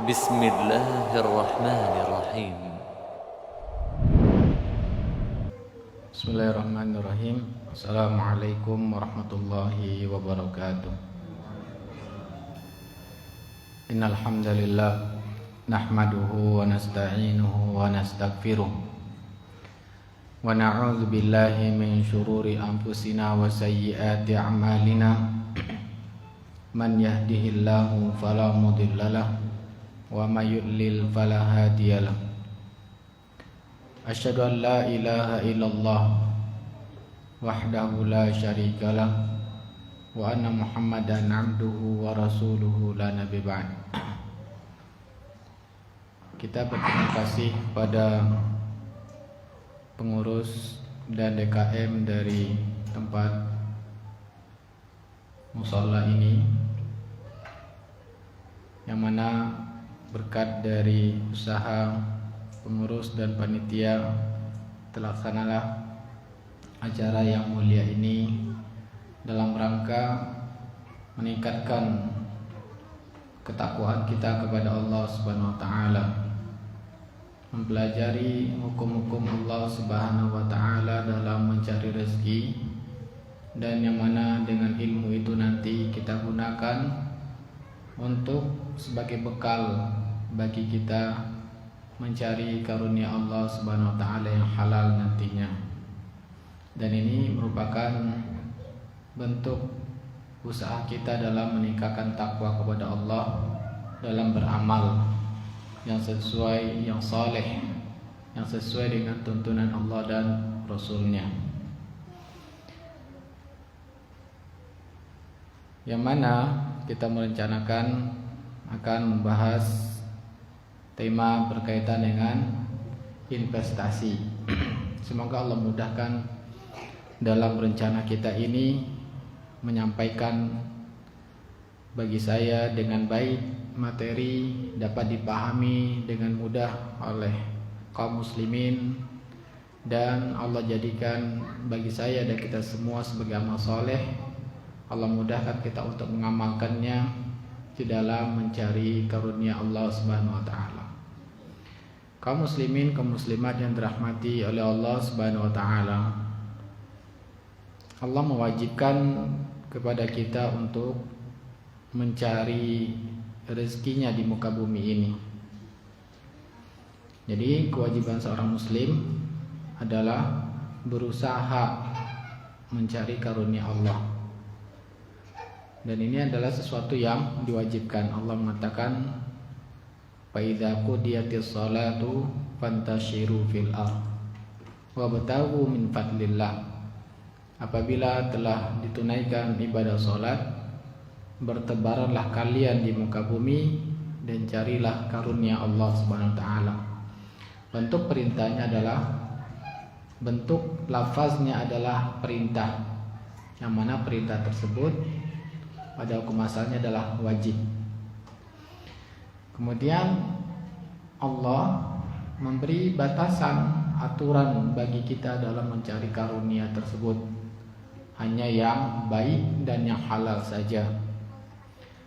بسم الله الرحمن الرحيم. Bismillahirrahmanirrahim. Assalamualaikum warahmatullahi wabarakatuh. Innal hamdalillah nahmaduhu wa nasta'inuhu wa nastaghfiruh wa na'udzu billahi min shururi anfusina wa sayyiati a'malina. Man yahdihillahu fala mudhillalah wa may yudlil fala hadiyalah. Asyhadu an la ilaha illallah wahdahu la syarikalah wa anna Muhammadan abduhu wa rasuluhu la nabiy ba'd. Kita berterima kasih pada pengurus dan DKM dari tempat mushola ini, yang mana berkat dari usaha pengurus dan panitia terlaksanalah acara yang mulia ini dalam rangka meningkatkan ketakwaan kita kepada Allah Subhanahu wa taala, mempelajari hukum-hukum Allah Subhanahu wa taala dalam mencari rezeki, dan yang mana dengan ilmu itu nanti kita gunakan untuk sebagai bekal bagi kita mencari karunia Allah Subhanahu wa taala yang halal nantinya. Dan ini merupakan bentuk usaha kita dalam meningkatkan takwa kepada Allah, dalam beramal yang sesuai, yang saleh, yang sesuai dengan tuntunan Allah dan Rasulnya. Yang mana kita merencanakan akan membahas tema berkaitan dengan investasi. Semoga Allah mudahkan dalam rencana kita ini menyampaikan bagi saya dengan baik, materi dapat dipahami dengan mudah oleh kaum muslimin, dan Allah jadikan bagi saya dan kita semua sebagai amal soleh. Allah mudahkan kita untuk mengamalkannya di dalam mencari karunia Allah Subhanahu wa taala. Kaum muslimin, kaum muslimat yang dirahmati oleh Allah Subhanahu wa taala, Allah mewajibkan kepada kita untuk mencari rezekinya di muka bumi ini. Jadi kewajiban seorang muslim adalah berusaha mencari karunia Allah. Dan ini adalah sesuatu yang diwajibkan. Allah mengatakan, fa idza qudiyatis sholatu fantashiru fil ardh wabtaghu min fadlillah. Apabila telah ditunaikan ibadah salat, bertebaranlah kalian di muka bumi dan carilah karunia Allah Subhanahu wa taala. Bentuk perintahnya adalah, bentuk lafaznya adalah perintah, yang mana perintah tersebut pada hukum asalnya adalah wajib. Kemudian Allah memberi batasan, aturan bagi kita dalam mencari karunia tersebut, hanya yang baik dan yang halal saja.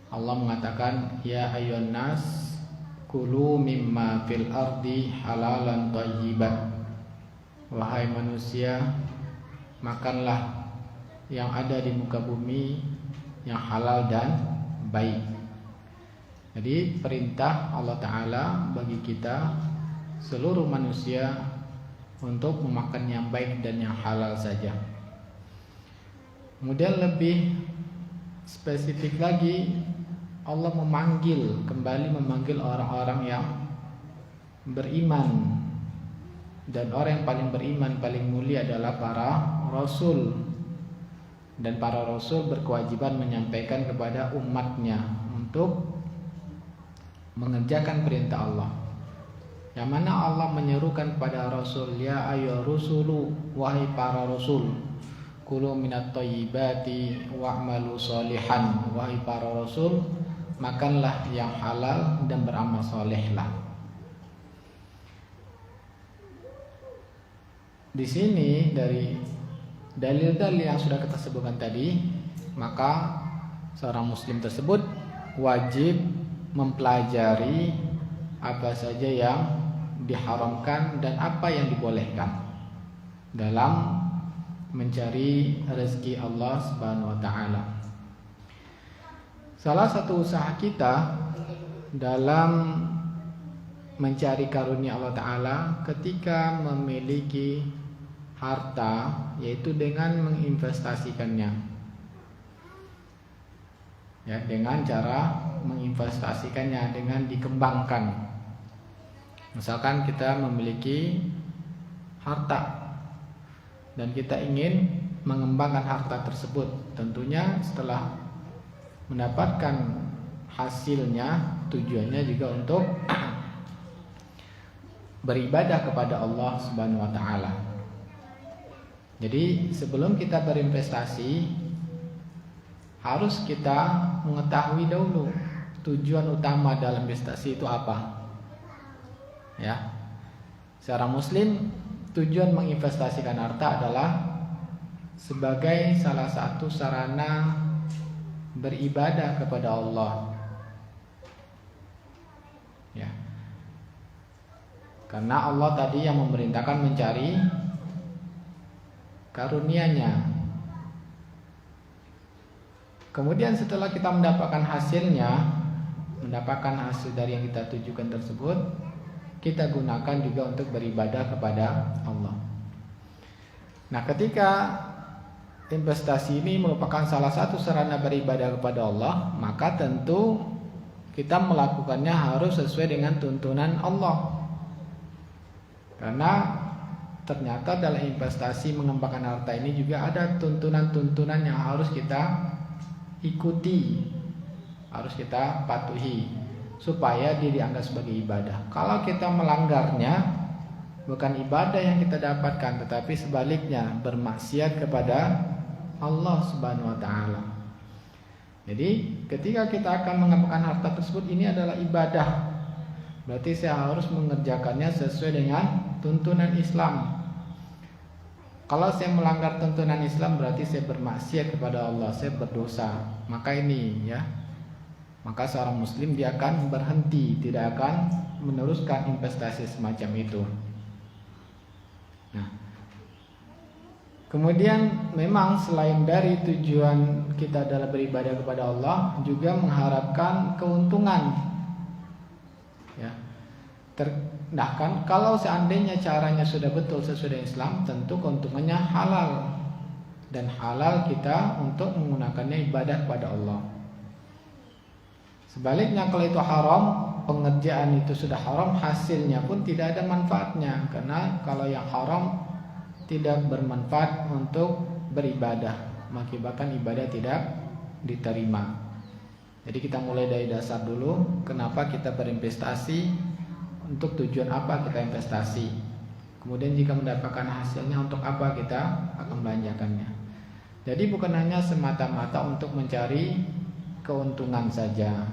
Allah mengatakan, ya ayyuhan nas kulu mimma fil ardi halalan thayyiban. Wahai manusia, makanlah yang ada di muka bumi yang halal dan baik. Jadi perintah Allah Ta'ala bagi kita seluruh manusia untuk memakan yang baik dan yang halal saja. Kemudian lebih spesifik lagi, Allah kembali memanggil orang-orang yang beriman. Dan orang yang paling beriman, paling mulia adalah para rasul. Dan para rasul berkewajiban menyampaikan kepada umatnya untuk mengerjakan perintah Allah, yang mana Allah menyerukan kepada Rasul, ya ayyuhar rusulu, wahai para rasul, kulu minat thayyibati wa'malu sholihan. Wahai para rasul, makanlah yang halal dan beramal solehlah. Di sini dari dalil-dalil yang sudah kita sebutkan tadi, maka seorang muslim tersebut wajib mempelajari apa saja yang diharamkan dan apa yang dibolehkan dalam mencari rezeki Allah Subhanahu wa taala. Salah satu usaha kita dalam mencari karunia Allah taala ketika memiliki harta, yaitu dengan menginvestasikannya. Ya, dengan cara menginvestasikannya, dengan dikembangkan. Misalkan kita memiliki harta dan kita ingin mengembangkan harta tersebut, tentunya setelah mendapatkan hasilnya, tujuannya juga untuk beribadah kepada Allah Subhanahu wa taala. Jadi sebelum kita berinvestasi, harus kita mengetahui dahulu tujuan utama dalam investasi itu apa. Ya. Seorang muslim, tujuan menginvestasikan harta adalah sebagai salah satu sarana beribadah kepada Allah. Ya. Karena Allah tadi yang memerintahkan mencari karunia-Nya. Kemudian setelah kita mendapatkan hasilnya, mendapatkan hasil dari yang kita tujukan tersebut, kita gunakan juga untuk beribadah kepada Allah. Nah, ketika investasi ini merupakan salah satu sarana beribadah kepada Allah, maka tentu kita melakukannya harus sesuai dengan tuntunan Allah. Karena ternyata dalam investasi mengembangkan harta ini juga ada tuntunan-tuntunan yang harus kita ikuti, harus kita patuhi supaya dia dianggap sebagai ibadah. Kalau kita melanggarnya, bukan ibadah yang kita dapatkan, tetapi sebaliknya bermaksiat kepada Allah Subhanahu wa taala. Jadi ketika kita akan mengembangkan harta tersebut, ini adalah ibadah. Berarti saya harus mengerjakannya sesuai dengan tuntunan Islam. Kalau saya melanggar tuntunan Islam, berarti saya bermaksiat kepada Allah, saya berdosa. Maka ini ya, maka seorang muslim dia akan berhenti, tidak akan meneruskan investasi semacam itu. Nah, kemudian memang selain dari tujuan kita dalam beribadah kepada Allah, juga mengharapkan keuntungan. Ya. Nah kan, kalau seandainya caranya sudah betul sesuai dengan Islam, tentu keuntungannya halal. Dan halal kita untuk menggunakannya ibadah kepada Allah. Sebaliknya kalau itu haram, pengerjaan itu sudah haram, hasilnya pun tidak ada manfaatnya. Karena kalau yang haram tidak bermanfaat untuk beribadah, mengakibatkan ibadah tidak diterima. Jadi kita mulai dari dasar dulu, kenapa kita berinvestasi, untuk tujuan apa kita investasi. Kemudian jika mendapatkan hasilnya, untuk apa kita akan belanjakannya. Jadi bukan hanya semata-mata untuk mencari keuntungan saja.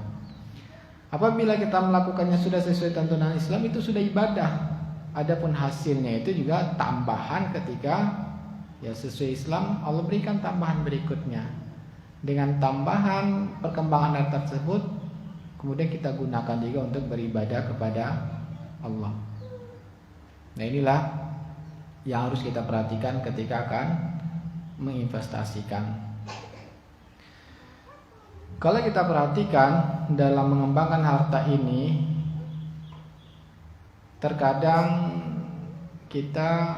Apabila kita melakukannya sudah sesuai tuntunan Islam, itu sudah ibadah. Adapun hasilnya itu juga tambahan ketika ya sesuai Islam, Allah berikan tambahan berikutnya. Dengan tambahan perkembangan harta tersebut, kemudian kita gunakan juga untuk beribadah kepada Allah. Nah, inilah yang harus kita perhatikan ketika akan menginvestasikan. Kalau kita perhatikan dalam mengembangkan harta ini, terkadang kita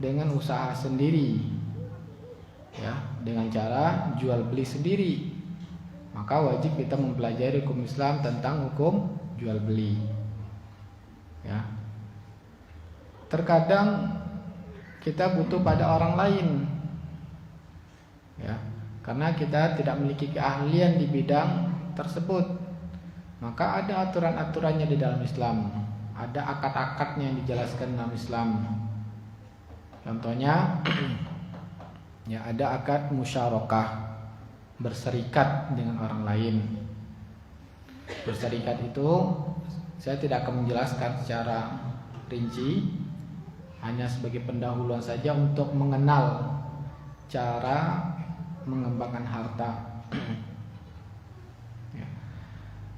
dengan usaha sendiri, ya, dengan cara jual beli sendiri, maka wajib kita mempelajari hukum Islam tentang hukum jual beli. Ya. Terkadang kita butuh pada orang lain, ya, karena kita tidak memiliki keahlian di bidang tersebut. Maka ada aturan-aturannya di dalam Islam, ada akad-akadnya yang dijelaskan dalam Islam. Contohnya, ya, ada akad musyarakah, berserikat dengan orang lain. Berserikat itu saya tidak akan menjelaskan secara rinci, hanya sebagai pendahuluan saja untuk mengenal cara mengembangkan harta. Ya.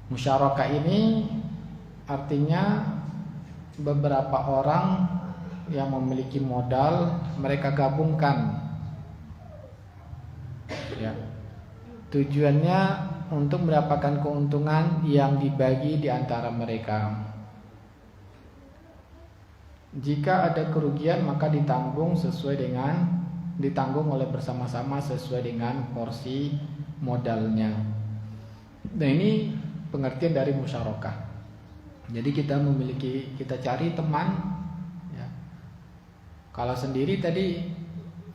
Musyarakah ini artinya beberapa orang yang memiliki modal mereka gabungkan, ya. Tujuannya untuk mendapatkan keuntungan yang dibagi di antara mereka. Jika ada kerugian maka ditanggung oleh bersama-sama sesuai dengan porsi modalnya. Nah, ini pengertian dari musyarakah. Jadi kita cari teman, ya. Kalau sendiri tadi,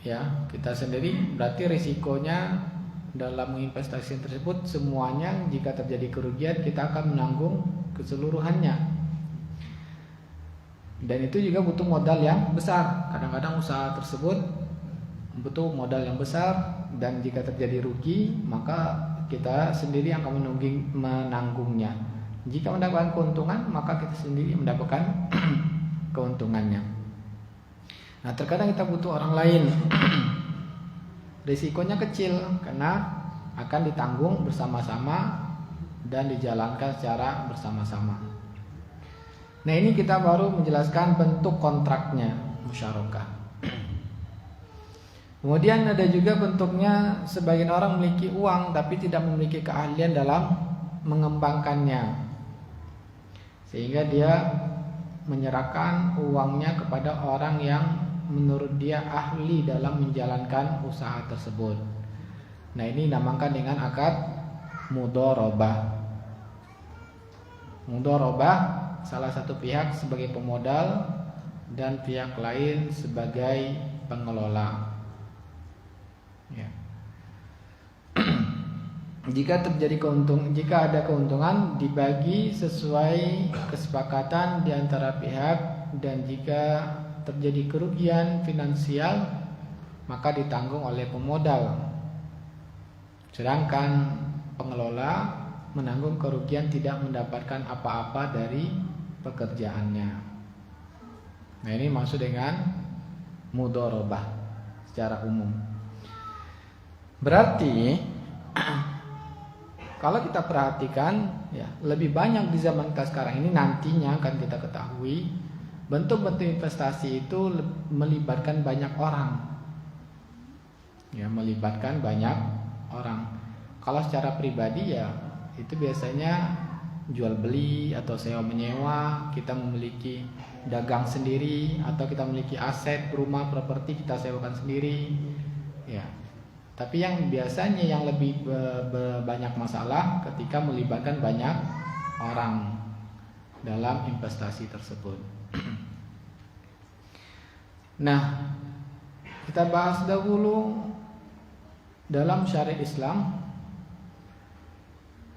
ya, kita sendiri berarti risikonya dalam investasi tersebut semuanya, jika terjadi kerugian kita akan menanggung keseluruhannya. Dan itu juga butuh modal yang besar. Kadang-kadang usaha tersebut butuh modal yang besar, dan jika terjadi rugi maka kita sendiri yang akan menanggungnya. Jika mendapatkan keuntungan maka kita sendiri mendapatkan keuntungannya. Nah, terkadang kita butuh orang lain. Risikonya kecil karena akan ditanggung bersama-sama dan dijalankan secara bersama-sama. Nah, ini kita baru menjelaskan bentuk kontraknya musyarakah. Kemudian ada juga bentuknya, sebagian orang memiliki uang tapi tidak memiliki keahlian dalam mengembangkannya, sehingga dia menyerahkan uangnya kepada orang yang menurut dia ahli dalam menjalankan usaha tersebut. Nah, ini dinamakan dengan akad mudharabah. Mudharabah, salah satu pihak sebagai pemodal dan pihak lain sebagai pengelola. Ya. Jika ada keuntungan dibagi sesuai kesepakatan di antara pihak, dan jika terjadi kerugian finansial maka ditanggung oleh pemodal, sedangkan pengelola menanggung kerugian tidak mendapatkan apa-apa dari pekerjaannya. Nah, ini maksud dengan mudharabah secara umum. Berarti kalau kita perhatikan, ya, lebih banyak di zaman kita sekarang ini, nantinya akan kita ketahui bentuk-bentuk investasi itu melibatkan banyak orang. Ya, melibatkan banyak orang. Kalau secara pribadi, ya itu biasanya jual beli atau sewa menyewa. Kita memiliki dagang sendiri, atau kita memiliki aset rumah, properti, kita sewakan sendiri. Ya. Tapi yang biasanya yang lebih banyak masalah ketika melibatkan banyak orang dalam investasi tersebut. Nah, kita bahas dahulu dalam syariat Islam.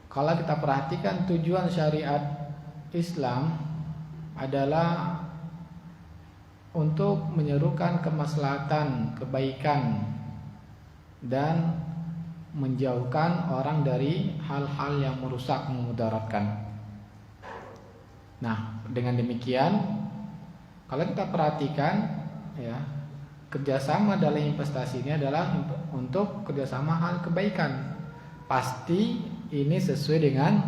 Kalau kita perhatikan, tujuan syariat Islam adalah untuk menyerukan kemaslahatan, kebaikan, dan menjauhkan orang dari hal-hal yang merusak, memudaratkan. Nah, dengan demikian, kalau kita perhatikan, ya, kerjasama dalam investasi ini adalah untuk kerjasama hal kebaikan. Pasti ini sesuai dengan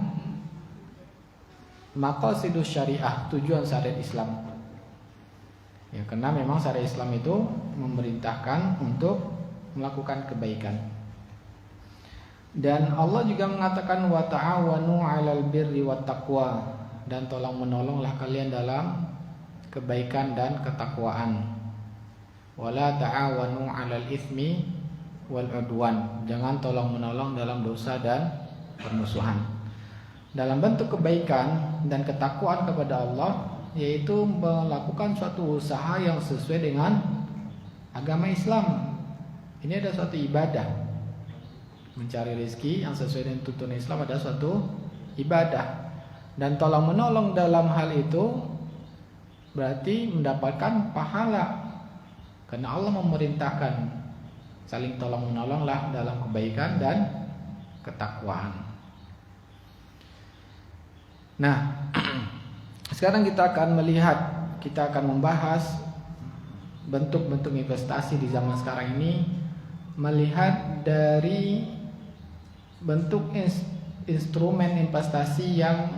maqasidus syariah, tujuan syariat Islam. Ya, karena memang syariat Islam itu memerintahkan untuk melakukan kebaikan. Dan Allah juga mengatakan wa ta'awanu 'alal birri wat taqwa, dan tolong menolonglah kalian dalam kebaikan dan ketakwaan. Wala ta'awanu 'alal itsmi wal 'udwan, jangan tolong menolong dalam dosa dan permusuhan. Dalam bentuk kebaikan dan ketakwaan kepada Allah, yaitu melakukan suatu usaha yang sesuai dengan agama Islam. Ini ada suatu ibadah. Mencari rezeki yang sesuai dengan tuntunan Islam adalah suatu ibadah. Dan tolong menolong dalam hal itu berarti mendapatkan pahala, karena Allah memerintahkan saling tolong menolonglah dalam kebaikan dan ketakwaan. Nah, sekarang kita akan membahas bentuk-bentuk investasi di zaman sekarang ini, melihat dari bentuk instrumen investasi yang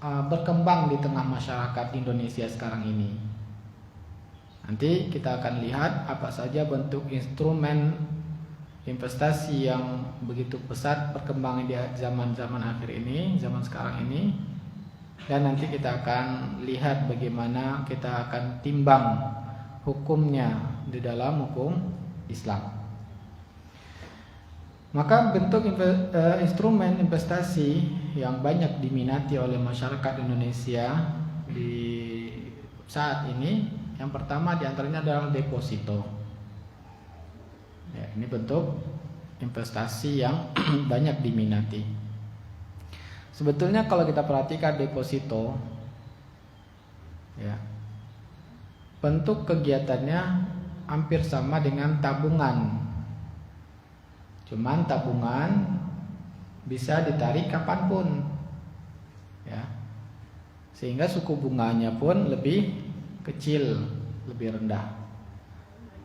berkembang di tengah masyarakat Indonesia sekarang ini. Nanti kita akan lihat apa saja bentuk instrumen investasi yang begitu pesat berkembang di zaman-zaman akhir ini, zaman sekarang ini. Dan nanti kita akan lihat bagaimana kita akan timbang hukumnya di dalam hukum Islam. Maka bentuk instrumen investasi yang banyak diminati oleh masyarakat Indonesia di saat ini, yang pertama diantaranya adalah deposito. Ya, ini bentuk investasi yang banyak diminati. Sebetulnya kalau kita perhatikan deposito, ya, bentuk kegiatannya hampir sama dengan tabungan. Cuman tabungan bisa ditarik kapanpun, ya, sehingga suku bunganya pun lebih kecil, lebih rendah.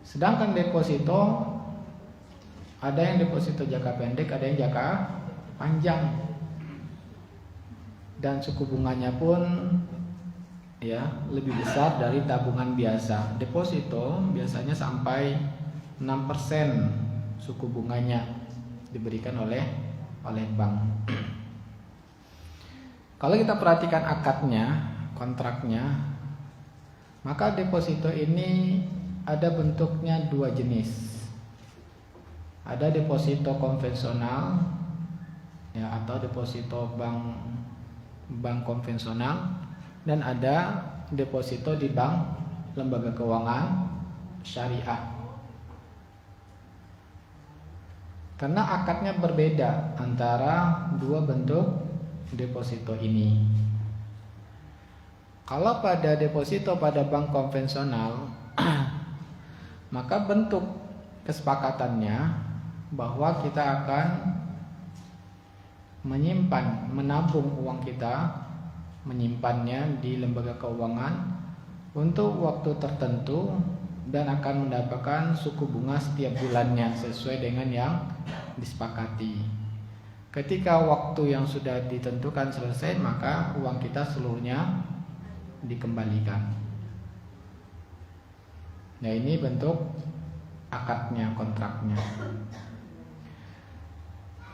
Sedangkan deposito, ada yang deposito jangka pendek, ada yang jangka panjang, dan suku bunganya pun ya lebih besar dari tabungan biasa. Deposito biasanya sampai 6% suku bunganya diberikan oleh bank. Kalau kita perhatikan akadnya, kontraknya, maka deposito ini ada bentuknya dua jenis. Ada deposito konvensional, ya, atau deposito bank konvensional, dan ada deposito di bank lembaga keuangan syariah. Karena akadnya berbeda antara dua bentuk deposito ini. Kalau pada deposito pada bank konvensional, maka bentuk kesepakatannya bahwa kita akan menabung uang kita, menyimpannya di lembaga keuangan untuk waktu tertentu dan akan mendapatkan suku bunga setiap bulannya sesuai dengan yang disepakati. Ketika waktu yang sudah ditentukan selesai, maka uang kita seluruhnya dikembalikan. Nah, ini bentuk akadnya, kontraknya.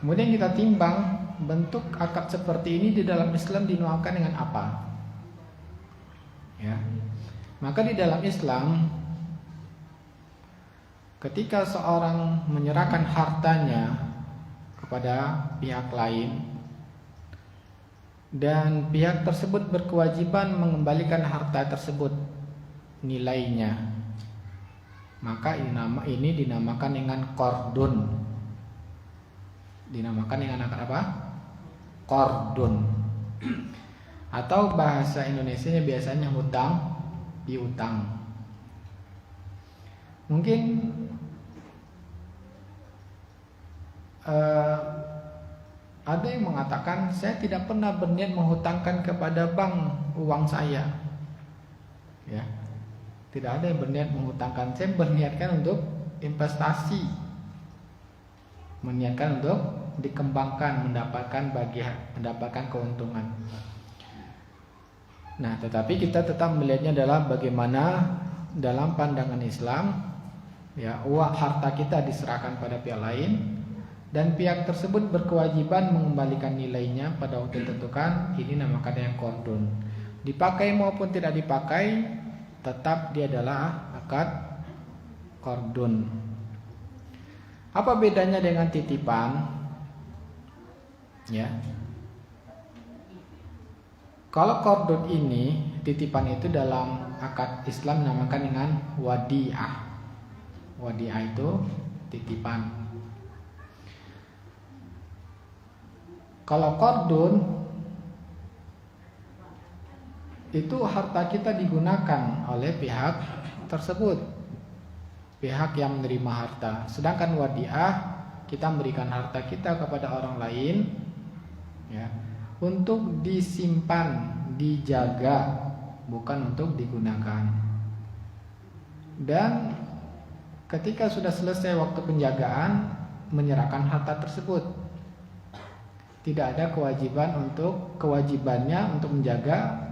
Kemudian kita timbang bentuk akad seperti ini di dalam Islam dinamakan dengan apa? Ya. Maka di dalam Islam, ketika seorang menyerahkan hartanya kepada pihak lain dan pihak tersebut berkewajiban mengembalikan harta tersebut nilainya, maka ini dinamakan dengan qardun. Dinamakan dengan akad apa? Qardun. Atau bahasa Indonesianya biasanya hutang piutang. Mungkin ada yang mengatakan, saya tidak pernah berniat menghutangkan kepada bank uang saya. Ya, tidak ada yang berniat menghutangkan. Saya berniatkan untuk investasi, meniatkan untuk dikembangkan, mendapatkan keuntungan. Nah, tetapi kita tetap melihatnya adalah bagaimana dalam pandangan Islam, ya, uang harta kita diserahkan pada pihak lain dan pihak tersebut berkewajiban mengembalikan nilainya pada waktu ditentukan. Ini namakan yang qardun. Dipakai maupun tidak dipakai, tetap dia adalah akad qardun. Apa bedanya dengan titipan? Ya. Kalau qardun ini, titipan itu dalam akad Islam namakan dengan wadi'ah. Wadi'ah itu titipan. Kalau qardun itu harta kita digunakan oleh pihak tersebut, pihak yang menerima harta. Sedangkan wadi'ah, kita memberikan harta kita kepada orang lain, ya, untuk disimpan, dijaga, bukan untuk digunakan. Dan ketika sudah selesai waktu penjagaan, menyerahkan harta tersebut. tidak ada kewajibannya untuk menjaga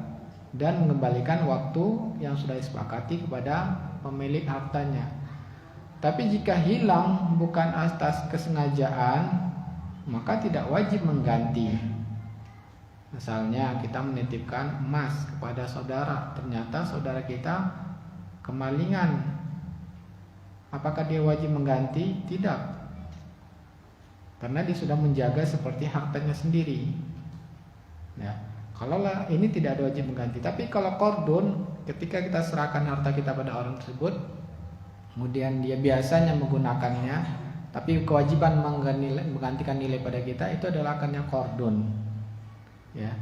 dan mengembalikan waktu yang sudah disepakati kepada pemilik hartanya. Tapi jika hilang bukan atas kesengajaan, maka tidak wajib mengganti. Misalnya kita menitipkan emas kepada saudara, ternyata saudara kita kemalingan. Apakah dia wajib mengganti? Tidak. Karena dia sudah menjaga seperti hartanya sendiri. Ya, kalau ini tidak ada wajib mengganti. Tapi kalau qardun, ketika kita serahkan harta kita pada orang tersebut, kemudian dia biasanya menggunakannya, tapi kewajiban menggantikan nilai pada kita, itu adalah akannya qardun. Ya,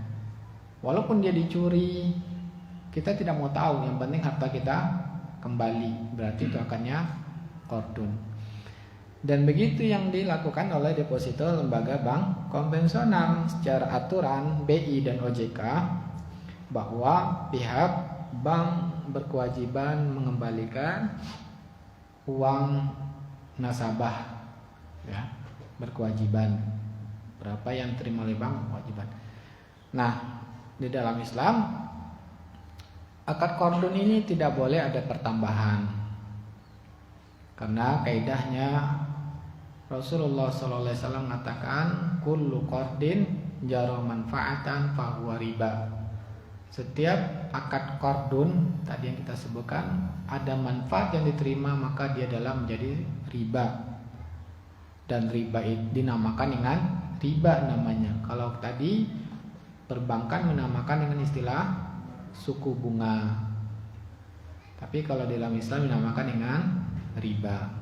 walaupun dia dicuri, kita tidak mau tahu, yang penting harta kita kembali, berarti itu akannya qardun. Dan begitu yang dilakukan oleh deposito lembaga bank konvensional secara aturan BI dan OJK, bahwa pihak bank berkewajiban mengembalikan uang nasabah, ya, berkewajiban. Berapa yang terima oleh bank kewajiban. Nah, di dalam Islam akad qardun ini tidak boleh ada pertambahan, karena kaidahnya Rasulullah SAW mengatakan kullu qardin jara manfaatan fahuwa riba. Setiap akad qardun tadi yang kita sebutkan ada manfaat yang diterima, maka dia adalah menjadi riba. Dan riba itu dinamakan dengan riba namanya. Kalau tadi perbankan menamakan dengan istilah suku bunga, tapi kalau dalam Islam dinamakan dengan riba.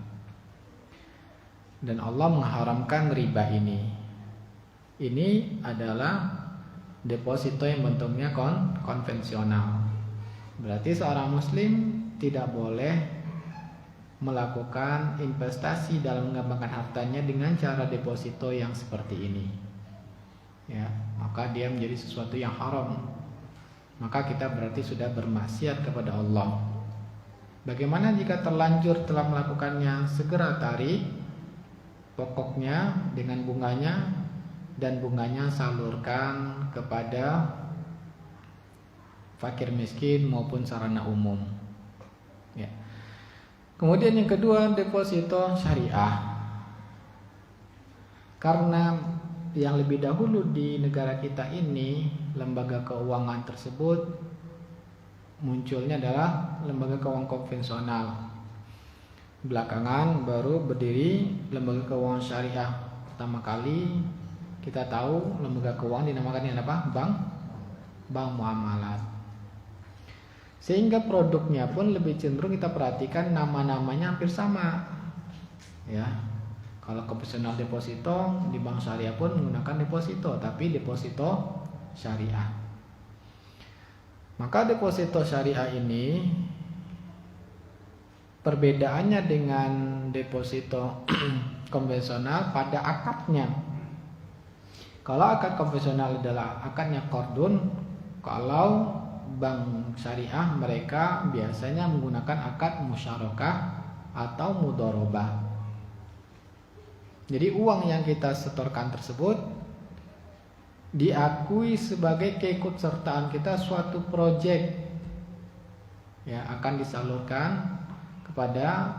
Dan Allah mengharamkan riba ini. Ini adalah deposito yang bentuknya konvensional. Berarti seorang muslim tidak boleh melakukan investasi dalam mengembangkan hartanya dengan cara deposito yang seperti ini. Ya, maka dia menjadi sesuatu yang haram. Maka kita berarti sudah bermaksiat kepada Allah. Bagaimana jika terlanjur telah melakukannya? Segera tarik pokoknya dengan bunganya, dan bunganya salurkan kepada fakir miskin maupun sarana umum. Ya. Kemudian yang kedua, deposito syariah. Karena yang lebih dahulu di negara kita ini lembaga keuangan tersebut munculnya adalah lembaga keuangan konvensional. Belakangan baru berdiri lembaga keuangan syariah. Pertama kali kita tahu lembaga keuangan dinamakan dengan apa? Bank muamalat. Sehingga produknya pun lebih cenderung kita perhatikan nama-namanya hampir sama. Ya. Kalau konvensional deposito, di bank syariah pun menggunakan deposito, tapi deposito syariah. Maka deposito syariah ini perbedaannya dengan deposito konvensional pada akadnya. Kalau akad konvensional adalah akadnya qardun, kalau bank syariah mereka biasanya menggunakan akad musyarakah atau mudharabah. Jadi uang yang kita setorkan tersebut diakui sebagai keikutsertaan kita suatu proyek, ya, akan disalurkan kepada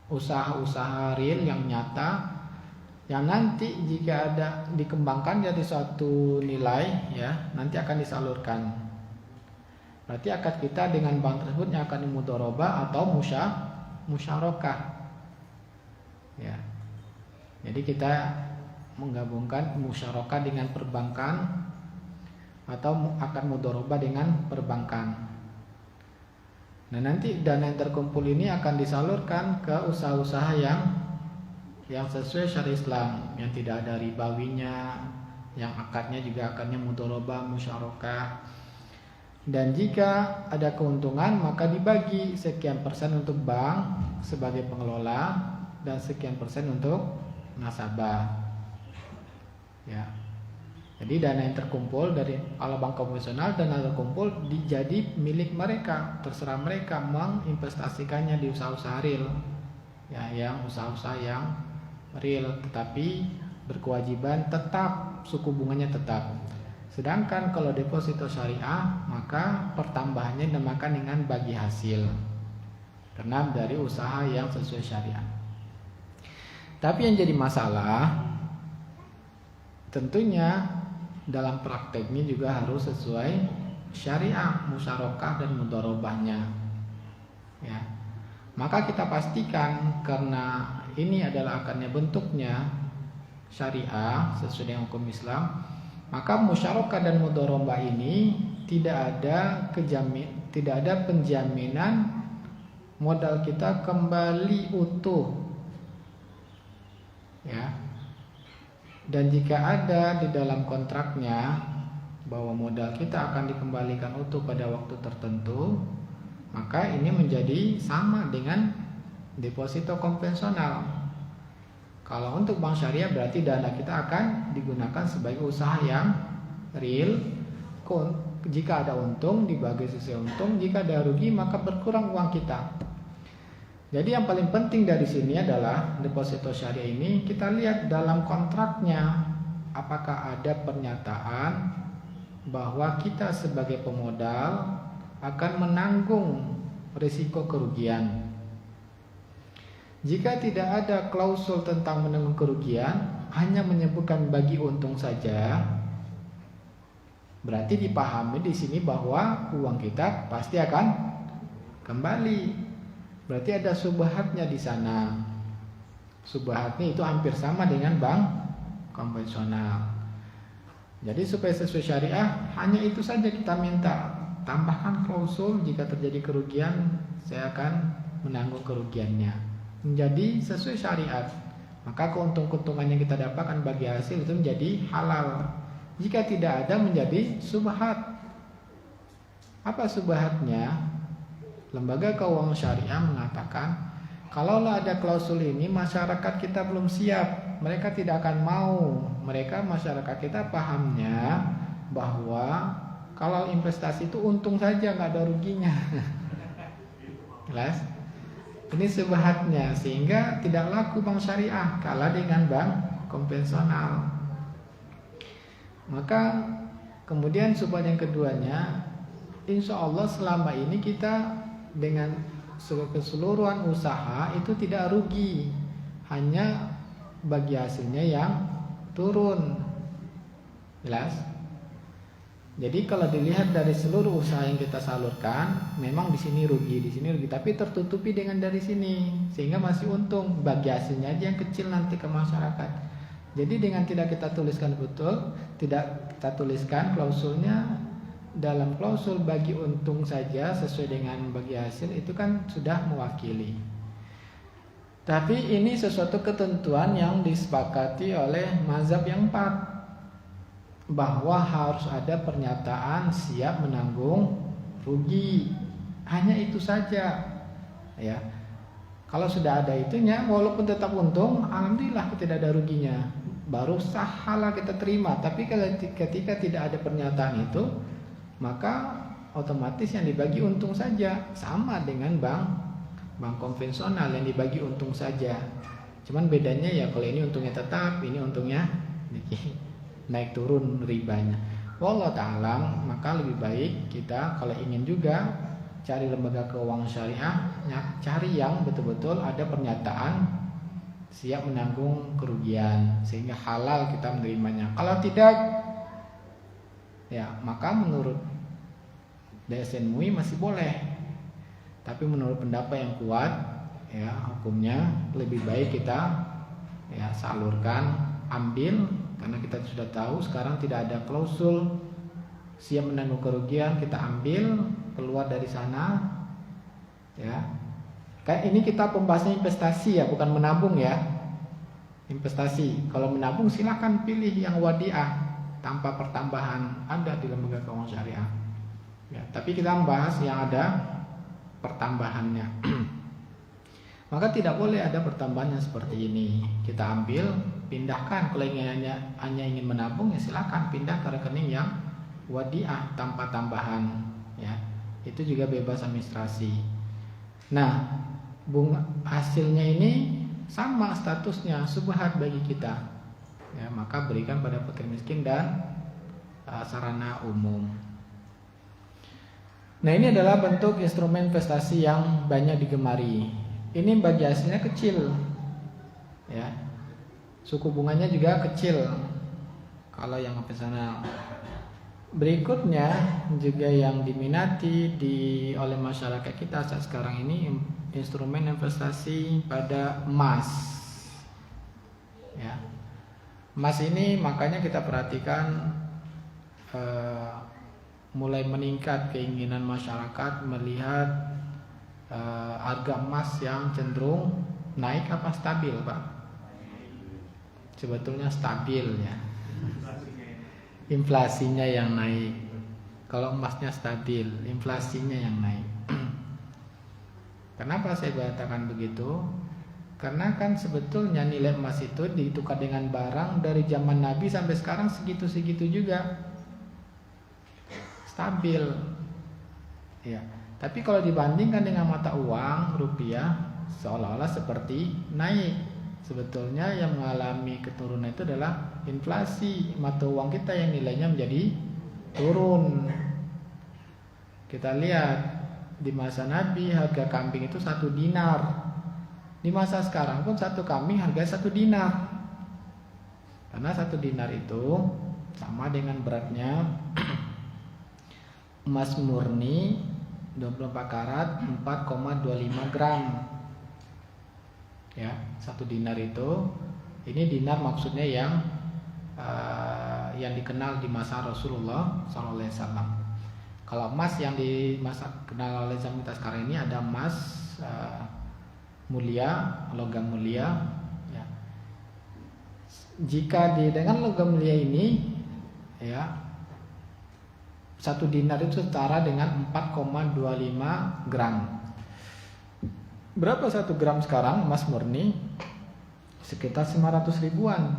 usaha-usaha real yang nyata, yang nanti jika ada dikembangkan jadi suatu nilai, ya, nanti akan disalurkan. Berarti akad kita dengan bank tersebut yang akan dimudharabah atau musyarakah. Ya. Jadi kita menggabungkan musyarakah dengan perbankan atau akan mudharabah dengan perbankan. Nah, nanti dana yang terkumpul ini akan disalurkan ke usaha-usaha yang sesuai syariat Islam, yang tidak ada ribawinya, yang akadnya juga akadnya mudharabah, musyarakah. Dan jika ada keuntungan maka dibagi sekian persen untuk bank sebagai pengelola dan sekian persen untuk nasabah. Ya. Jadi dana yang terkumpul dari kalau bank konvensional, dana terkumpul jadi milik mereka, terserah mereka menginvestasikannya di usaha-usaha real. Ya, yang usaha-usaha yang real, tetapi berkewajiban tetap, suku bunganya tetap. Sedangkan kalau deposito syariah, maka pertambahannya dinamakan dengan bagi hasil, karena dari usaha yang sesuai syariah. Tapi yang jadi masalah, tentunya dalam prakteknya juga harus sesuai syariah, musyarakah dan mudharabahnya. Ya. Maka kita pastikan, karena ini adalah akarnya bentuknya syariah sesuai dengan hukum Islam, maka musyarakah dan mudharabah ini tidak ada penjaminan modal kita kembali utuh. Ya. Dan jika ada di dalam kontraknya bahwa modal kita akan dikembalikan utuh pada waktu tertentu, maka ini menjadi sama dengan deposito konvensional. Kalau untuk bank syariah berarti dana kita akan digunakan sebagai usaha yang real. Jika ada untung dibagi sesuai untung, jika ada rugi maka berkurang uang kita. Jadi yang paling penting dari sini adalah deposito syariah ini kita lihat dalam kontraknya apakah ada pernyataan bahwa kita sebagai pemodal akan menanggung risiko kerugian. Jika tidak ada klausul tentang menanggung kerugian, hanya menyebutkan bagi untung saja, berarti dipahami di sini bahwa uang kita pasti akan kembali. Berarti ada subhatnya di sana. Subhatnya itu hampir sama dengan bank konvensional. Jadi supaya sesuai syariah, hanya itu saja kita minta. Tambahkan klausul jika terjadi kerugian, saya akan menanggung kerugiannya. Menjadi sesuai syariat. Maka keuntungan yang kita dapatkan bagi hasil itu menjadi halal. Jika tidak ada menjadi subhat. Apa subhatnya? Lembaga keuangan syariah mengatakan, kalaulah ada klausul ini masyarakat kita belum siap, mereka tidak akan mau. Masyarakat kita pahamnya bahwa kalau investasi itu untung saja, nggak ada ruginya. Jelas? Ini subhatnya, sehingga tidak laku bank syariah kalah dengan bank konvensional. Maka kemudian subhat yang keduanya, insya Allah selama ini kita dengan keseluruhan usaha itu tidak rugi, hanya bagi hasilnya yang turun. Jelas? Jadi kalau dilihat dari seluruh usaha yang kita salurkan, memang di sini rugi, tapi tertutupi dengan dari sini, sehingga masih untung. Bagi hasilnya aja yang kecil nanti ke masyarakat. Jadi dengan tidak kita tuliskan betul, tidak kita tuliskan klausulnya, dalam klausul bagi untung saja sesuai dengan bagi hasil itu kan sudah mewakili. Tapi ini sesuatu ketentuan yang disepakati oleh mazhab yang 4, bahwa harus ada pernyataan siap menanggung rugi. Hanya itu saja. Ya. Kalau sudah ada itunya, walaupun tetap untung, alhamdulillah tidak ada ruginya. Baru sah halal kita terima. Tapi ketika tidak ada pernyataan itu, maka otomatis yang dibagi untung saja, sama dengan bank konvensional yang dibagi untung saja. Cuman bedanya ya kalau ini untungnya tetap, ini untungnya naik turun ribanya. Wallahu ta'ala, maka lebih baik kita kalau ingin juga cari lembaga keuangan syariah, cari yang betul-betul ada pernyataan siap menanggung kerugian sehingga halal kita menerimanya. Kalau tidak, ya maka menurut DSN MUI masih boleh. Tapi menurut pendapat yang kuat, ya hukumnya lebih baik kita ya salurkan, ambil, karena kita sudah tahu sekarang tidak ada klausul siap menanggung kerugian, kita ambil keluar dari sana. Ya. Kayak ini kita pembahasannya investasi ya, bukan menabung ya. Investasi. Kalau menabung silakan pilih yang wadiah tanpa pertambahan, ada di lembaga keuangan syariah. Ya, tapi kita membahas yang ada pertambahannya. Maka tidak boleh ada pertambahan yang seperti ini. Kita ambil, pindahkan. Kalau hanya ingin menabung ya silakan pindah ke rekening yang wadiah tanpa tambahan. Ya, itu juga bebas administrasi. Nah, bunga hasilnya ini sama statusnya subhat bagi kita. ya, maka berikan pada fakir miskin dan sarana umum. Nah, ini adalah bentuk instrumen investasi yang banyak digemari. Ini bagi hasilnya kecil, ya, suku bunganya juga kecil kalau yang konvensional. Berikutnya juga yang diminati oleh masyarakat kita saat sekarang ini instrumen investasi pada emas. Ya, emas ini makanya kita perhatikan mulai meningkat keinginan masyarakat melihat harga emas yang cenderung naik apa stabil, Pak? Sebetulnya stabil, ya. Inflasinya yang naik. Kalau emasnya stabil, inflasinya yang naik. Kenapa saya katakan begitu? Karena kan sebetulnya nilai emas itu ditukar dengan barang dari zaman Nabi sampai sekarang segitu-segitu juga. Stabil. Ya. Tapi kalau dibandingkan dengan mata uang rupiah, seolah-olah seperti naik. Sebetulnya yang mengalami keturunan itu adalah inflasi mata uang kita yang nilainya menjadi turun. Kita lihat di masa Nabi harga kambing itu 1 dinar. Di masa sekarang pun 1 kambing harga 1 dinar. Karena 1 dinar itu sama dengan beratnya emas murni 24 karat 4,25 gram. Ya, 1 dinar itu, ini dinar maksudnya yang dikenal di masa Rasulullah SAW. Kalau emas yang di masa kenal oleh zaman kita sekarang ini ada emas mulia, logam mulia. Ya. Jika dengan logam mulia ini, ya, 1 dinar itu setara dengan 4,25 gram. Berapa 1 gram sekarang emas murni? Sekitar 500 ribuan.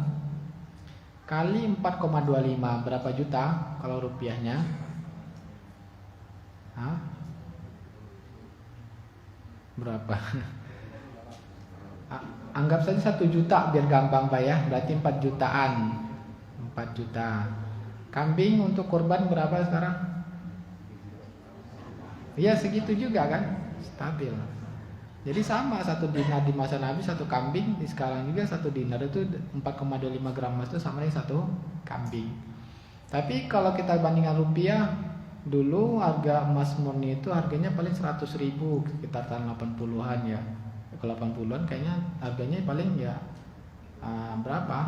Kali 4,25 berapa juta kalau rupiahnya? Hah? Berapa? Anggap saja 1 juta biar gampang, Pak, ya. Berarti 4 jutaan. 4 juta. Kambing untuk kurban berapa sekarang? Iya, segitu juga kan? Stabil. Jadi sama 1 dinar di masa Nabi 1 kambing, di sekarang juga 1 dinar itu 4,25 gram emas itu sama dengan 1 kambing. Tapi kalau kita bandingkan rupiah, dulu harga emas murni itu harganya paling 100 ribu, sekitar tahun 80-an ya. Kalau 80-an kayaknya harganya paling ya berapa?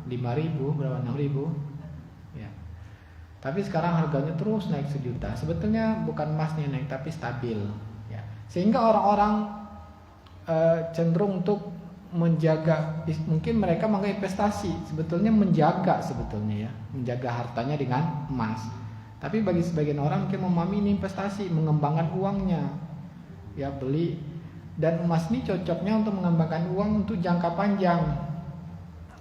5 ribu, berapa 6 ribu ya. Tapi sekarang harganya terus naik 1 juta. Sebetulnya bukan emasnya naik tapi stabil ya. Sehingga orang-orang cenderung untuk menjaga, mungkin mereka menganggap investasi, sebetulnya menjaga sebetulnya ya, menjaga hartanya dengan emas. Tapi bagi sebagian orang mungkin memahami ini investasi, mengembangkan uangnya, ya, beli. Dan emas ini cocoknya untuk mengembangkan uang untuk jangka panjang.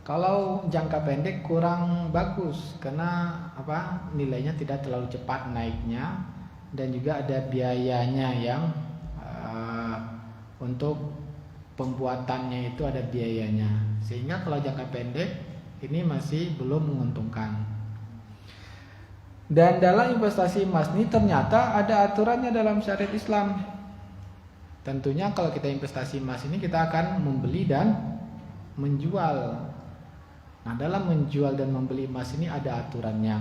Kalau jangka pendek kurang bagus karena nilainya tidak terlalu cepat naiknya dan juga ada biayanya yang untuk pembuatannya itu ada biayanya, sehingga kalau jangka pendek ini masih belum menguntungkan. Dan dalam investasi emas ini ternyata ada aturannya dalam syariat Islam. Tentunya kalau kita investasi emas ini kita akan membeli dan menjual. Nah, dalam menjual dan membeli emas ini ada aturannya,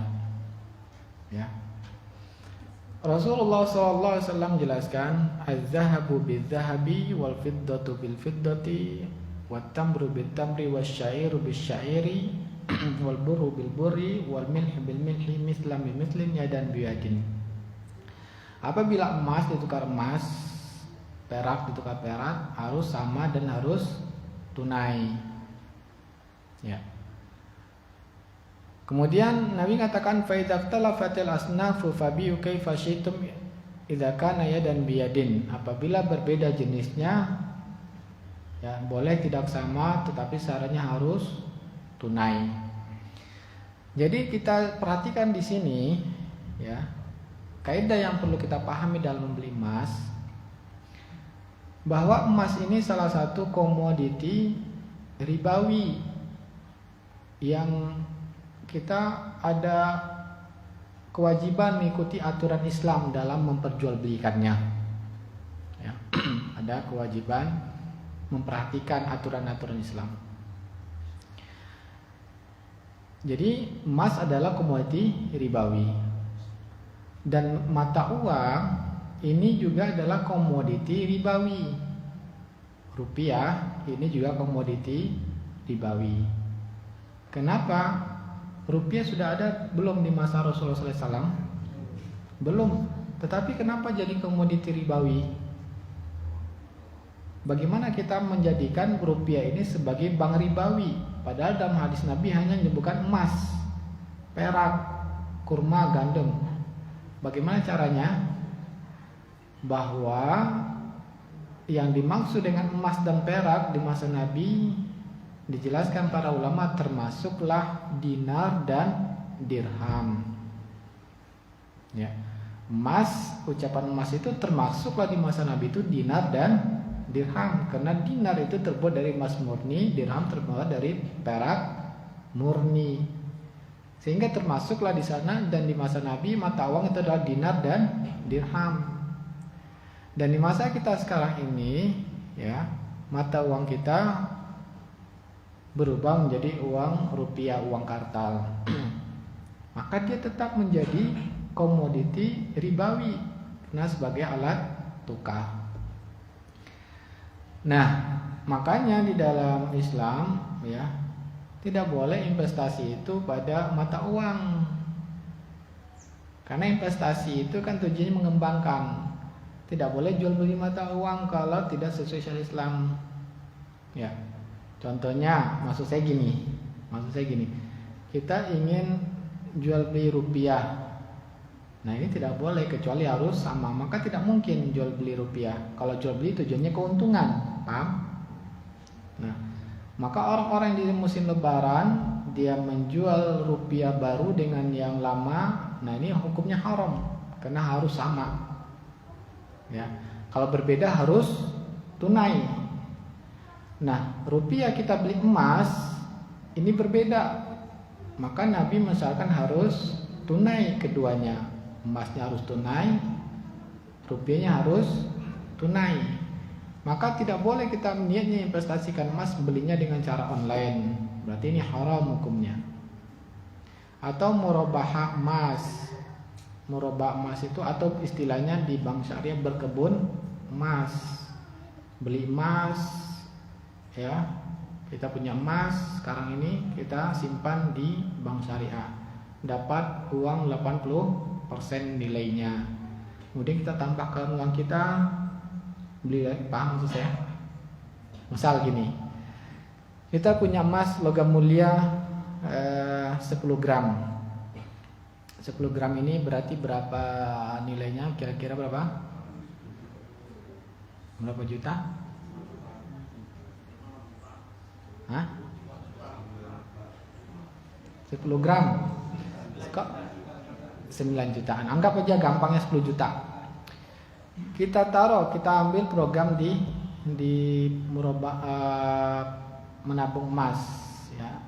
ya. Rasulullah SAW menjelaskan, az-zahabu bil-zahabi wal fiddatu bil-fiddati wat tamru bil-tamri wasyairu bil-syairi wal burru bil-burri wal milhi bil-milhi mislam bil-mislin yadan biyadin. Apabila emas ditukar emas, perak ditukar perak, harus sama dan harus tunai. Ya. Kemudian Nabi katakan fa idza ikhtalafatil asnafu fabi'u kaifa syi'tum idza kana yadan biyadin. Apabila berbeda jenisnya, ya, boleh tidak sama tetapi syaratnya harus tunai. Jadi kita perhatikan di sini, ya, kaidah yang perlu kita pahami dalam membeli emas, bahwa emas ini salah satu komoditi ribawi. yang kita ada kewajiban mengikuti aturan Islam dalam memperjualbelikannya. Ya, ada kewajiban memperhatikan aturan-aturan Islam. Jadi emas adalah komoditi ribawi dan mata uang ini juga adalah komoditi ribawi. Rupiah ini juga komoditi ribawi. Kenapa? Rupiah sudah ada belum di masa Rasulullah SAW? Belum. Tetapi kenapa jadi komoditi ribawi? Bagaimana kita menjadikan rupiah ini sebagai bank ribawi? Padahal dalam hadis Nabi hanya menyebutkan emas, perak, kurma, gandum. Bagaimana caranya? Bahwa yang dimaksud dengan emas dan perak di masa Nabi dijelaskan para ulama termasuklah dinar dan dirham. Ya. Emas, ucapan emas itu termasuklah di masa Nabi itu dinar dan dirham, karena dinar itu terbuat dari emas murni, dirham terbuat dari perak murni. Sehingga termasuklah di sana, dan di masa Nabi mata uang itu adalah dinar dan dirham. Dan di masa kita sekarang ini, ya, mata uang kita berubah menjadi uang rupiah, uang kartal. Maka dia tetap menjadi komoditi ribawi karena sebagai alat tukar. Nah, makanya di dalam Islam, ya, tidak boleh investasi itu pada mata uang. Karena investasi itu kan tujuannya mengembangkan. Tidak boleh jual beli mata uang kalau tidak sesuai syariat Islam. Ya. Contohnya, maksud saya gini. Kita ingin jual beli rupiah. Nah, ini tidak boleh kecuali harus sama. Maka tidak mungkin jual beli rupiah. Kalau jual beli tujuannya keuntungan, paham? Nah, maka orang-orang di musim lebaran dia menjual rupiah baru dengan yang lama. Nah, ini hukumnya haram karena harus sama. Ya. Kalau berbeda harus tunai. Nah, rupiah kita beli emas ini berbeda. Maka Nabi misalkan harus tunai keduanya. Emasnya harus tunai, rupiahnya harus tunai. Maka tidak boleh kita niatnya investasikan emas belinya dengan cara online. Berarti ini haram hukumnya. Atau murabahah emas. Murabah emas itu atau istilahnya di bank syariah berkebun emas. Beli emas, ya, kita punya emas sekarang ini kita simpan di bank syariah, dapat uang 80% nilainya. Kemudian kita tambahkan uang kita beli, paham maksud saya? Misal gini, kita punya emas logam mulia 10 gram. 10 gram ini berarti berapa nilainya? Kira-kira berapa? Berapa juta? Hah? 10 gram kok 9 jutaan. Anggap aja gampangnya 10 juta. Kita taruh, kita ambil program di murabah menabung emas, ya.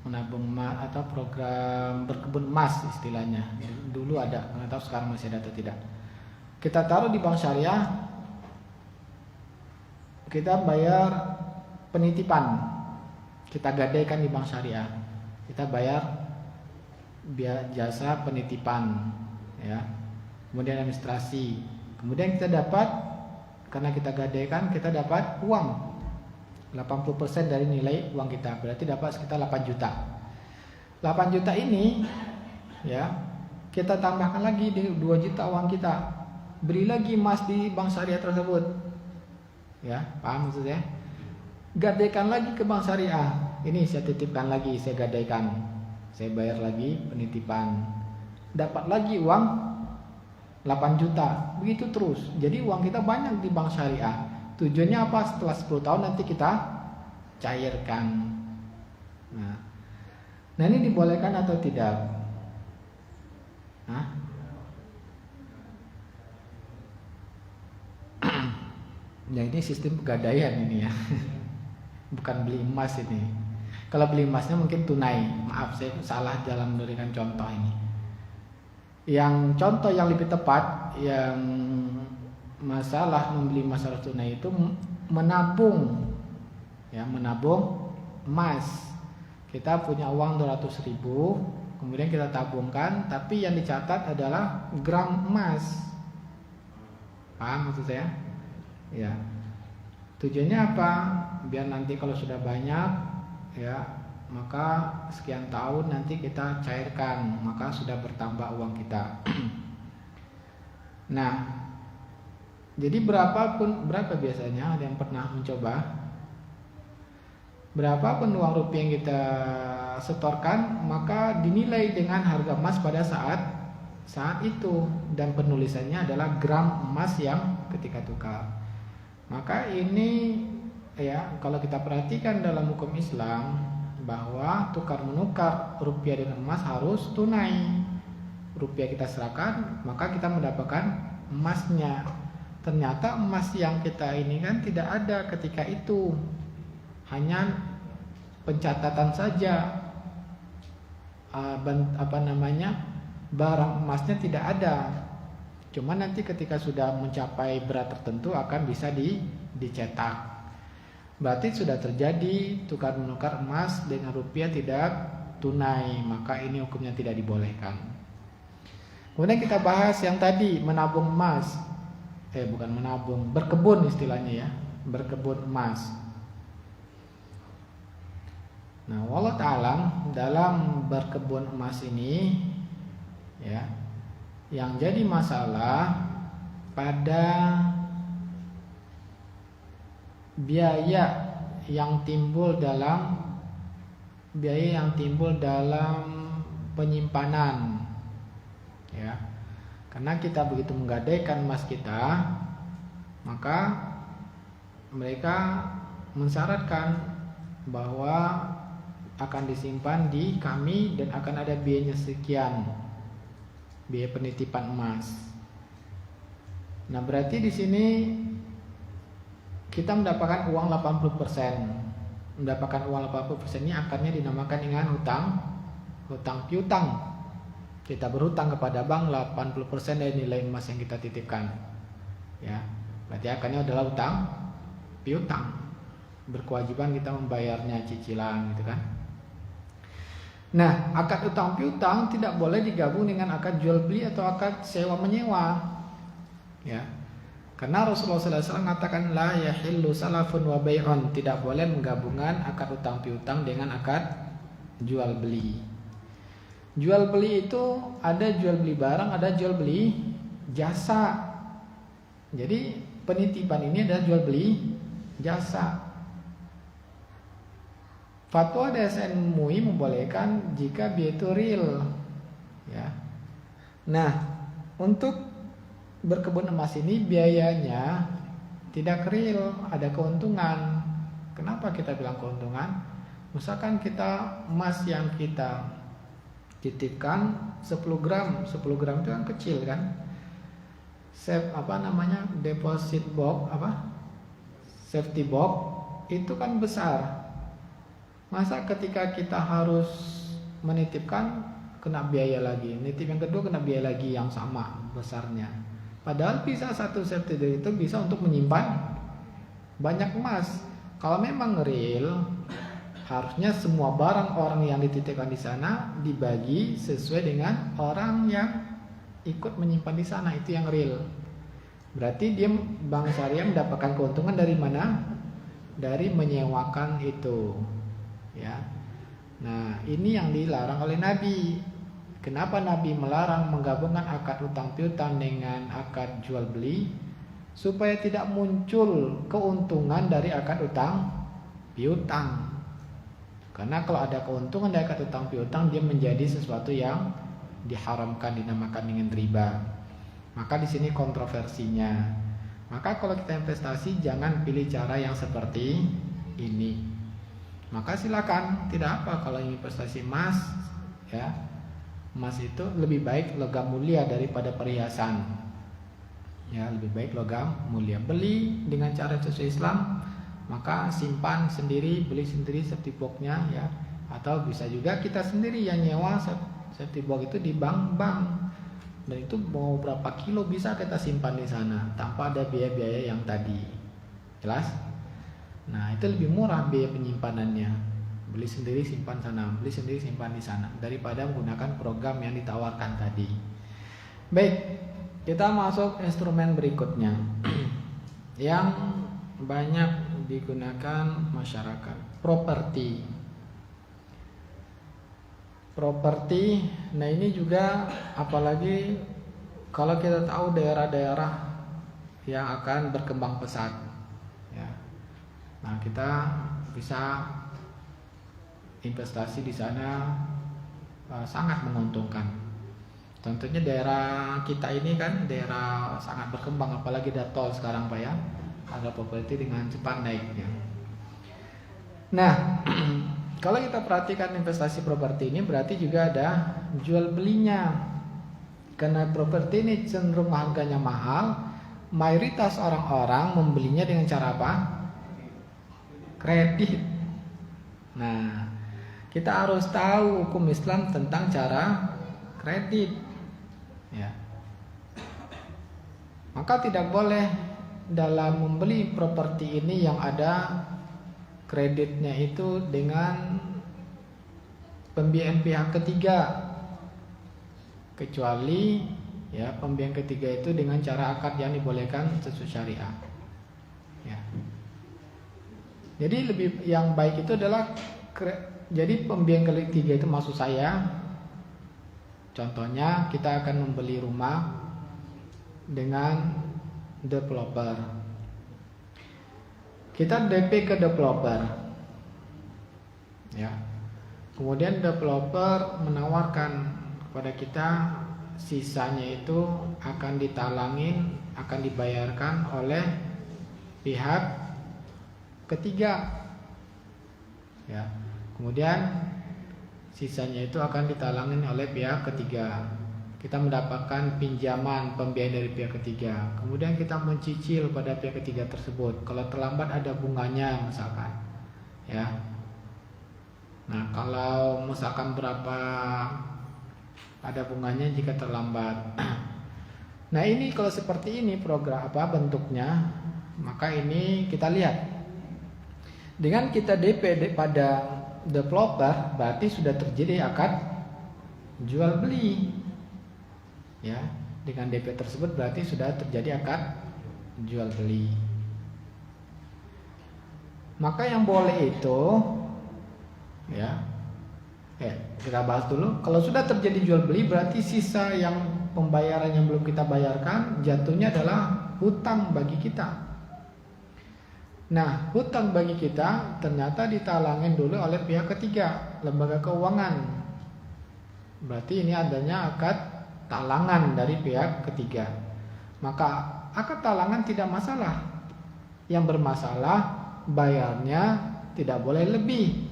Menabung emas atau program berkebun emas istilahnya. Dulu ada, nggak tahu sekarang masih ada atau tidak. Kita taruh di bank syariah. Kita bayar penitipan. Kita gadaikan di bank syariah. Kita bayar jasa penitipan, ya. Kemudian administrasi. Kemudian kita dapat, karena kita gadaikan, kita dapat uang 80% dari nilai uang kita. Berarti dapat sekitar 8 juta. 8 juta ini, ya, kita tambahkan lagi di 2 juta uang kita. Beli lagi emas di bank syariah tersebut. Ya, paham maksudnya? Gadaikan lagi ke bank syariah. Ini saya titipkan lagi, saya gadaikan. Saya bayar lagi penitipan. Dapat lagi uang 8 juta. Begitu terus. Jadi uang kita banyak di bank syariah. Tujuannya apa? Setelah 10 tahun nanti kita cairkan. Nah, ini dibolehkan atau tidak? Hah? Ya, ini sistem pegadaian ini, ya. Bukan beli emas ini. Kalau beli emasnya mungkin tunai. Maaf, saya salah dalam memberikan contoh ini. Yang contoh yang lebih tepat, yang masalah membeli emas harus tunai itu menabung, ya, menabung emas. Kita punya uang 200.000, kemudian kita tabungkan, tapi yang dicatat adalah gram emas. Paham maksud saya? Ya. Tujuannya apa? Biar nanti kalau sudah banyak, ya, maka sekian tahun nanti kita cairkan, maka sudah bertambah uang kita. Nah, jadi berapa biasanya, ada yang pernah mencoba? Berapapun uang rupiah yang kita setorkan, maka dinilai dengan harga emas pada saat itu, dan penulisannya adalah gram emas yang ketika tukar. Maka ini, ya, kalau kita perhatikan dalam hukum Islam, bahwa tukar menukar rupiah dengan emas harus tunai. Rupiah kita serahkan, maka kita mendapatkan emasnya. Ternyata emas yang kita ini kan tidak ada ketika itu, hanya pencatatan saja, barang emasnya tidak ada. Cuma nanti ketika sudah mencapai berat tertentu akan bisa dicetak. Berarti sudah terjadi tukar menukar emas dengan rupiah tidak tunai, maka ini hukumnya tidak dibolehkan. Kemudian kita bahas yang tadi, menabung emas. Bukan menabung, berkebun istilahnya, ya, berkebun emas. Nah, wallahu ta'ala, dalam berkebun emas ini, ya, yang jadi masalah pada biaya yang timbul dalam penyimpanan, ya. Karena kita begitu menggadaikan emas kita, maka mereka mensyaratkan bahwa akan disimpan di kami dan akan ada biayanya sekian, biaya penitipan emas. Nah, berarti di sini kita mendapatkan uang 80%. Mendapatkan uang 80% ini akarnya dinamakan dengan hutang piutang. Kita berhutang kepada bank 80% dari nilai emas yang kita titipkan. Ya, berarti akarnya adalah hutang piutang. Berkewajiban kita membayarnya cicilan, gitu kan. Nah, akad utang piutang tidak boleh digabung dengan akad jual beli atau akad sewa menyewa, ya. Karena Rasulullah SAW mengatakan la yahillu salafun wa bai'un, tidak boleh menggabungkan akad utang piutang dengan akad jual beli. Jual beli itu ada jual beli barang, ada jual beli jasa. Jadi penitipan ini adalah jual beli jasa. Fatwa DSN MUI membolehkan jika biaya itu real, ya. Nah, untuk berkebun emas ini biayanya tidak real, ada keuntungan. Kenapa kita bilang keuntungan? Misalkan kita emas yang kita titipkan 10 gram itu kan kecil kan. Deposit box, safety box itu kan besar. Masa ketika kita harus menitipkan kena biaya lagi, nitip yang kedua kena biaya lagi yang sama besarnya. Padahal bisa satu safety box itu bisa untuk menyimpan banyak emas. Kalau memang real, harusnya semua barang orang yang dititipkan di sana dibagi sesuai dengan orang yang ikut menyimpan di sana, itu yang real. Berarti dia Bank Syariah mendapatkan keuntungan dari mana? Dari menyewakan itu. Ya. Nah, ini yang dilarang oleh Nabi. Kenapa Nabi melarang menggabungkan akad utang piutang dengan akad jual beli? Supaya tidak muncul keuntungan dari akad utang piutang. Karena kalau ada keuntungan dari akad utang piutang, dia menjadi sesuatu yang diharamkan, dinamakan dengan riba. Maka di sini kontroversinya. Maka kalau kita investasi jangan pilih cara yang seperti ini. Maka silakan, tidak apa kalau investasi emas, ya. Emas itu lebih baik logam mulia daripada perhiasan. Ya, lebih baik logam mulia. Beli dengan cara sesuai Islam, maka simpan sendiri, beli sendiri safety box-nya ya. Atau bisa juga kita sendiri yang nyewa safety box itu di bank-bank. Dan itu mau berapa kilo bisa kita simpan di sana tanpa ada biaya-biaya yang tadi. Jelas? Nah, itu lebih murah biaya penyimpanannya. Beli sendiri simpan sana, beli sendiri simpan di sana daripada menggunakan program yang ditawarkan tadi. Baik, kita masuk instrumen berikutnya yang banyak digunakan masyarakat. Properti. Nah ini juga apalagi kalau kita tahu daerah-daerah yang akan berkembang pesat ya. Nah, kita bisa investasi di sana sangat menguntungkan. Contohnya daerah kita ini kan daerah sangat berkembang, apalagi ada tol sekarang Pak ya. Harga properti dengan cepat naiknya. Nah, kalau kita perhatikan investasi properti ini berarti juga ada jual belinya. Karena properti ini cenderung harganya mahal, mayoritas orang-orang membelinya dengan cara apa? Kredit. Nah, kita harus tahu hukum Islam tentang cara kredit. Ya. Maka tidak boleh dalam membeli properti ini yang ada kreditnya itu dengan pembiayaan pihak ketiga, kecuali ya pembiayaan ketiga itu dengan cara akad yang dibolehkan sesuai syariah. Ya. Jadi lebih yang baik itu adalah jadi pembiayaan ketiga itu maksud saya, contohnya kita akan membeli rumah dengan developer. Kita DP ke developer, ya. Kemudian developer menawarkan kepada kita sisanya itu akan ditalangin, akan dibayarkan oleh pihak ketiga, ya. Kemudian sisanya itu akan ditalangin oleh pihak ketiga. Kita mendapatkan pinjaman pembiayaan dari pihak ketiga. Kemudian kita mencicil pada pihak ketiga tersebut. Kalau terlambat ada bunganya misalkan. Ya. Nah, kalau misalkan berapa ada bunganya jika terlambat. Nah, ini kalau seperti ini program bentuknya, maka ini kita lihat. Dengan kita DP pada developer berarti sudah terjadi akad jual beli. Ya, dengan DP tersebut berarti sudah terjadi akad jual beli. Maka yang boleh itu ya. Kita bahas dulu. Kalau sudah terjadi jual beli berarti sisa yang pembayaran yang belum kita bayarkan jatuhnya adalah hutang bagi kita. Nah, hutang bagi kita ternyata ditalangin dulu oleh pihak ketiga, lembaga keuangan. Berarti ini adanya akad talangan dari pihak ketiga. Maka akad talangan tidak masalah. Yang bermasalah bayarnya tidak boleh lebih.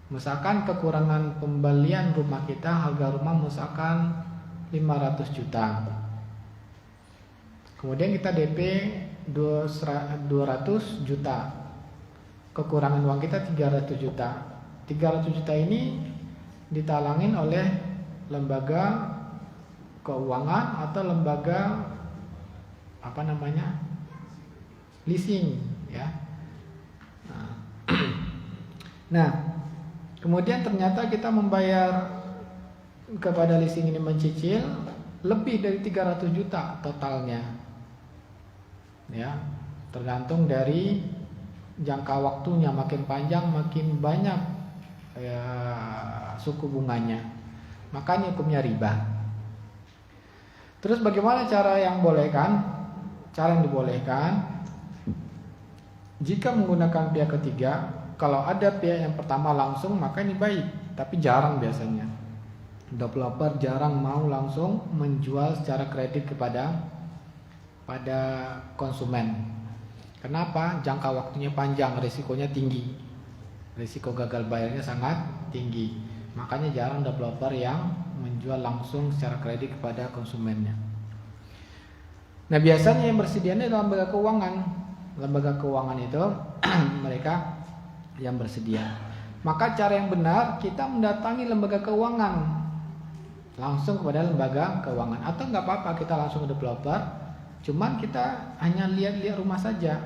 Misalkan kekurangan pembelian rumah kita, harga rumah misalkan 500 juta. Kemudian kita DP 200 juta. Kekurangan uang kita 300 juta. 300 juta ini ditalangin oleh lembaga keuangan atau lembaga leasing ya. Nah, kemudian ternyata kita membayar kepada leasing ini mencicil lebih dari 300 juta totalnya. Ya, tergantung dari jangka waktunya, makin panjang makin banyak ya, suku bunganya. Makanya hukumnya riba. Terus bagaimana cara yang bolehkan? Cara yang dibolehkan jika menggunakan pihak ketiga, kalau ada pihak yang pertama langsung maka ini baik, tapi jarang biasanya. Developer jarang mau langsung menjual secara kredit pada konsumen. Kenapa? Jangka waktunya panjang, risikonya tinggi. Risiko gagal bayarnya sangat tinggi. Makanya jarang developer yang menjual langsung secara kredit kepada konsumennya. Nah, biasanya yang bersedianya dalam lembaga keuangan. lembaga keuangan itu mereka yang bersedia. Maka cara yang benar kita mendatangi lembaga keuangan, langsung kepada lembaga keuangan, atau nggak apa-apa kita langsung ke developer. Cuman kita hanya lihat-lihat rumah saja,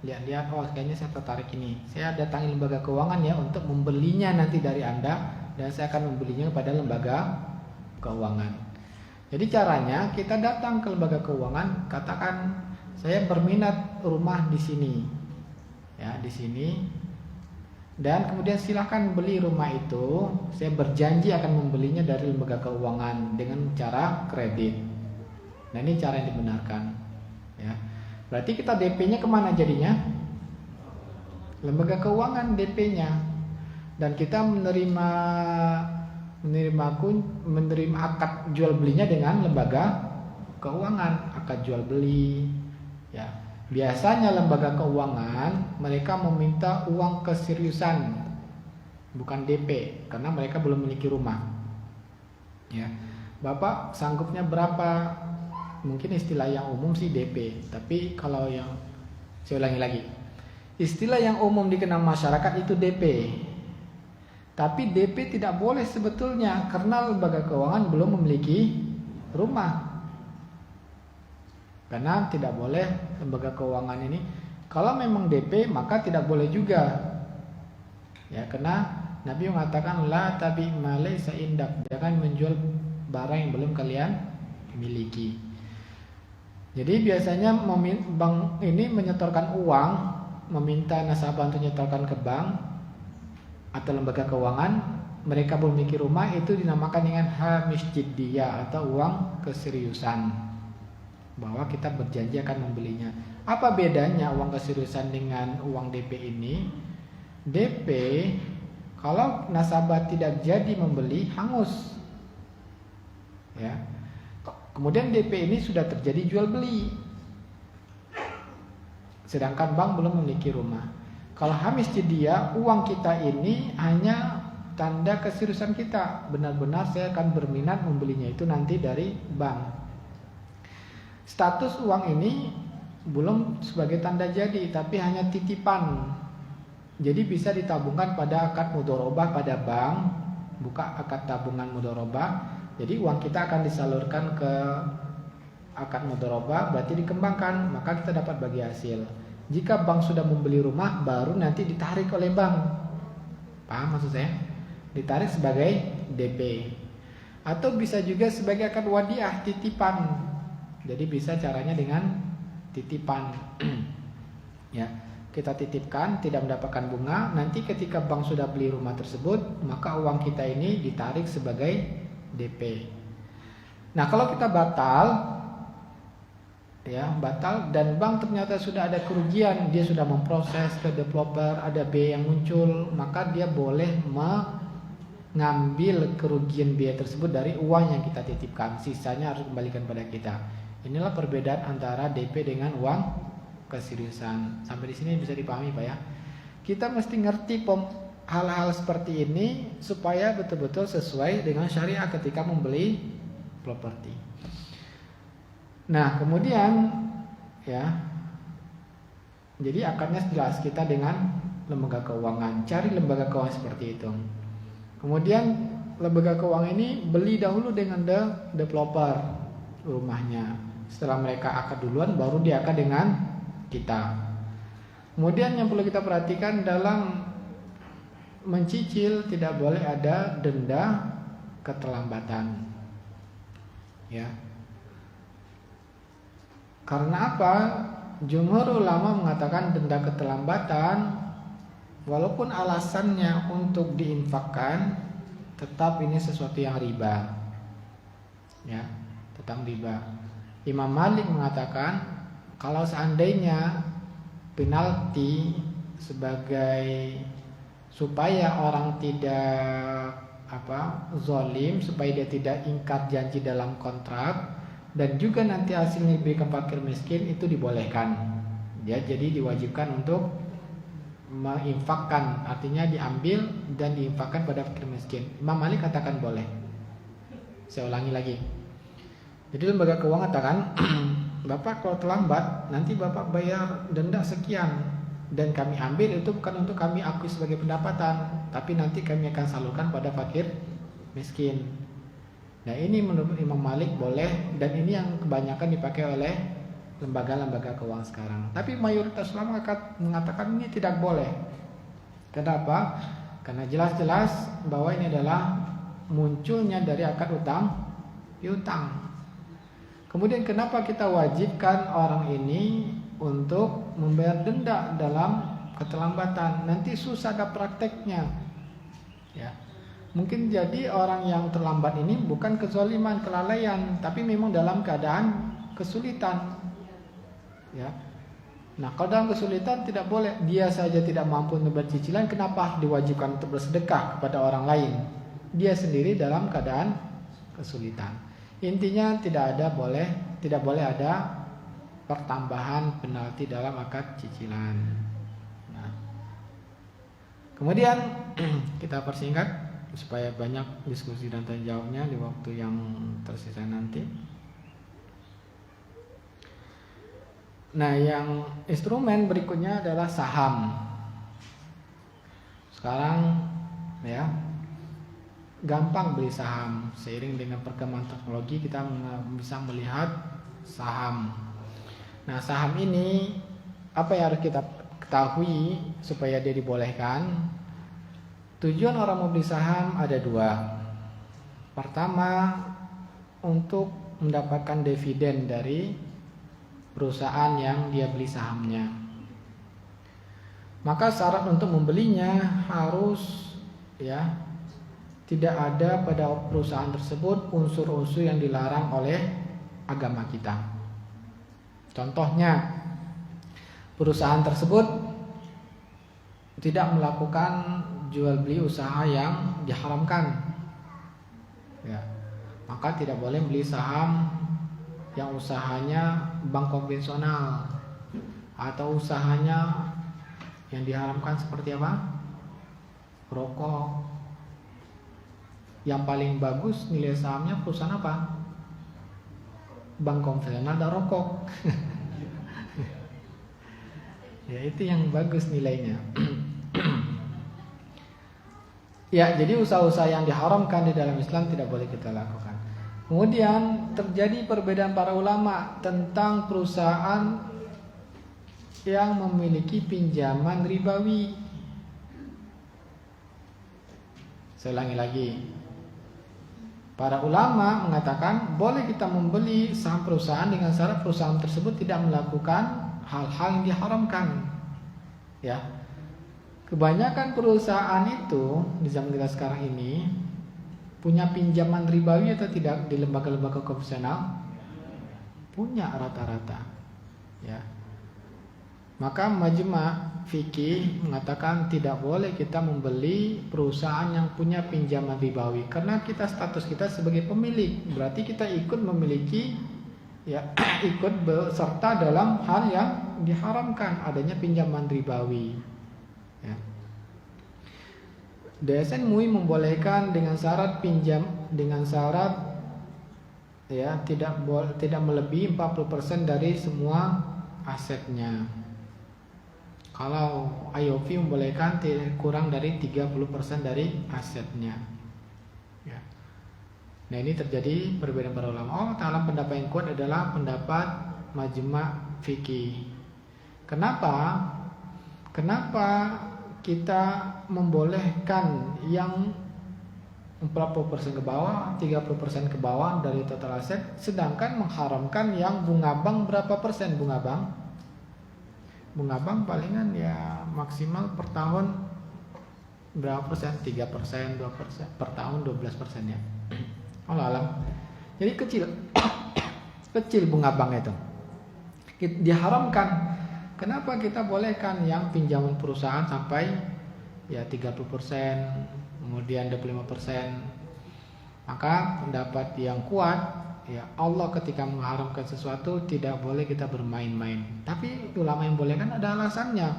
lihat-lihat, oh kayaknya saya tertarik ini, saya datangi lembaga keuangan ya untuk membelinya nanti dari Anda, dan saya akan membelinya kepada lembaga keuangan. Jadi caranya kita datang ke lembaga keuangan, katakan saya berminat rumah di sini, ya di sini, dan kemudian silahkan beli rumah itu. Saya berjanji akan membelinya dari lembaga keuangan dengan cara kredit. Nah ini cara yang dibenarkan, ya. Berarti kita DP-nya kemana jadinya? Lembaga keuangan DP-nya, dan kita menerima akad jual belinya dengan lembaga keuangan, akad jual beli, ya. Biasanya lembaga keuangan mereka meminta uang keseriusan, bukan DP, karena mereka belum memiliki rumah, ya. Bapak sanggupnya berapa? Mungkin istilah yang umum sih DP, tapi kalau yang saya ulangi lagi, istilah yang umum dikenal masyarakat itu DP. Tapi DP tidak boleh sebetulnya karena lembaga keuangan belum memiliki rumah. Karena tidak boleh lembaga keuangan ini, kalau memang DP maka tidak boleh juga. Ya, karena Nabi mengatakan la tabi ma laysa indak, jangan menjual barang yang belum kalian miliki. Jadi biasanya bank ini menyetorkan uang, meminta nasabah untuk menyetorkan ke bank atau lembaga keuangan, mereka belum memiliki rumah, itu dinamakan dengan hamish jiddiyah atau uang keseriusan, bahwa kita berjanji akan membelinya. Apa bedanya uang keseriusan dengan uang DP ini? DP kalau nasabah tidak jadi membeli, hangus, ya. Kemudian DP ini sudah terjadi jual beli, sedangkan bank belum memiliki rumah. Kalau hamish jiddiyah, uang kita ini hanya tanda keseriusan kita, benar-benar saya akan berminat membelinya itu nanti dari bank. Status uang ini belum sebagai tanda jadi, tapi hanya titipan. Jadi bisa ditabungkan pada akad mudharabah pada bank, buka akad tabungan mudharabah. Jadi uang kita akan disalurkan ke akad mudharabah, berarti dikembangkan, maka kita dapat bagi hasil. Jika bank sudah membeli rumah, baru nanti ditarik oleh bank. Paham maksud saya? Ditarik sebagai DP. Atau bisa juga sebagai akad wadiah, titipan. Jadi bisa caranya dengan titipan. Ya, kita titipkan, tidak mendapatkan bunga. Nanti ketika bank sudah beli rumah tersebut, maka uang kita ini ditarik sebagai DP. Nah, kalau kita batal, ya batal, dan bank ternyata sudah ada kerugian, dia sudah memproses ke developer, ada biaya yang muncul, maka dia boleh mengambil kerugian biaya tersebut dari uang yang kita titipkan, sisanya harus kembalikan pada kita. Inilah perbedaan antara DP dengan uang keseriusan. Sampai di sini bisa dipahami Pak ya. Kita mesti ngerti hal-hal seperti ini supaya betul-betul sesuai dengan syariah ketika membeli properti. Nah, kemudian ya, jadi akadnya jelas kita dengan lembaga keuangan. Cari lembaga keuangan seperti itu. Kemudian lembaga keuangan ini beli dahulu dengan developer rumahnya. Setelah mereka akad duluan, baru dia akad dengan kita. Kemudian yang perlu kita perhatikan dalam mencicil tidak boleh ada denda keterlambatan. Ya. Karena apa? Jumhur ulama mengatakan denda keterlambatan walaupun alasannya untuk diinfakkan, tetap ini sesuatu yang riba. Ya, tetap riba. Imam Malik mengatakan kalau seandainya penalti sebagai supaya orang tidak zalim, supaya dia tidak ingkar janji dalam kontrak, dan juga nanti hasilnya diberikan fakir miskin, itu dibolehkan. Ya, jadi diwajibkan untuk menginfakkan, artinya diambil dan diinfakkan pada fakir miskin. Imam Malik katakan boleh. Saya ulangi lagi. Jadi lembaga keuangan katakan Bapak kalau terlambat nanti Bapak bayar denda sekian, dan kami ambil itu bukan untuk kami akui sebagai pendapatan, tapi nanti kami akan salurkan pada fakir miskin. Nah ini menurut Imam Malik boleh, dan ini yang kebanyakan dipakai oleh lembaga-lembaga keuangan sekarang. Tapi mayoritas ulama mengatakan ini tidak boleh. Kenapa? Karena jelas-jelas bahwa ini adalah munculnya dari akad utang piutang. Kemudian kenapa kita wajibkan orang ini untuk membayar denda dalam keterlambatan? Nanti susah ada prakteknya. Ya. Mungkin jadi orang yang terlambat ini bukan kezaliman, kelalaian, tapi memang dalam keadaan kesulitan. Ya. Nah, kalau dalam kesulitan tidak boleh. Dia saja tidak mampu membayar cicilan, kenapa diwajibkan untuk bersedekah kepada orang lain? Dia sendiri dalam keadaan kesulitan. Intinya tidak boleh ada pertambahan penalti dalam akad cicilan. Nah, kemudian kita persingkat supaya banyak diskusi dan tanya jawabnya di waktu yang tersisa nanti. Nah, yang instrumen berikutnya adalah saham. Sekarang ya gampang beli saham. Seiring dengan perkembangan teknologi kita bisa melihat saham. Nah, saham ini apa yang harus kita ketahui supaya dia dibolehkan? Tujuan orang membeli saham ada dua. Pertama, untuk mendapatkan dividen dari perusahaan yang dia beli sahamnya. Maka syarat untuk membelinya harus tidak ada pada perusahaan tersebut unsur-unsur yang dilarang oleh agama kita. Contohnya, perusahaan tersebut tidak melakukan jual beli usaha yang diharamkan. Ya, maka tidak boleh beli saham yang usahanya bank konvensional atau usahanya yang diharamkan seperti apa? Rokok. Yang paling bagus nilai sahamnya perusahaan apa? Bank konvensional dan rokok. Ya, itu yang bagus nilainya. Ya, jadi usaha-usaha yang diharamkan di dalam Islam tidak boleh kita lakukan. Kemudian terjadi perbedaan para ulama tentang perusahaan yang memiliki pinjaman ribawi. Saya ulangi lagi. Para ulama mengatakan boleh kita membeli saham perusahaan dengan syarat perusahaan tersebut tidak melakukan hal-hal yang diharamkan. Ya. Kebanyakan perusahaan itu di zaman kita sekarang ini punya pinjaman ribawi atau tidak di lembaga-lembaga konvensional? Punya rata-rata. Ya. Maka Majma' Fikih mengatakan tidak boleh kita membeli perusahaan yang punya pinjaman ribawi karena kita status kita sebagai pemilik, berarti kita ikut memiliki ikut berserta dalam hal yang diharamkan adanya pinjaman ribawi. Ya. DSN MUI membolehkan dengan syarat tidak melebihi 40% dari semua asetnya. Kalau IOV membolehkan kurang dari 30% dari asetnya. Ya. Nah, ini terjadi perbedaan para ulama. Dalam pendapat yang kuat adalah pendapat Majma' Fikih. Kenapa kita membolehkan yang 40% ke bawah, 30% ke bawah dari total aset, sedangkan mengharamkan yang bunga bank berapa persen bunga bank? Bunga bank palingan ya maksimal per tahun berapa persen? 3%, 2%, per tahun 12% ya. Allah alam. Jadi kecil bunga bank itu. Diharamkan. Kenapa kita bolehkan yang pinjaman perusahaan sampai ya 30%, kemudian 25%? Maka pendapat yang kuat, ya Allah ketika mengharamkan sesuatu tidak boleh kita bermain-main. Tapi ulama yang boleh kan ada alasannya.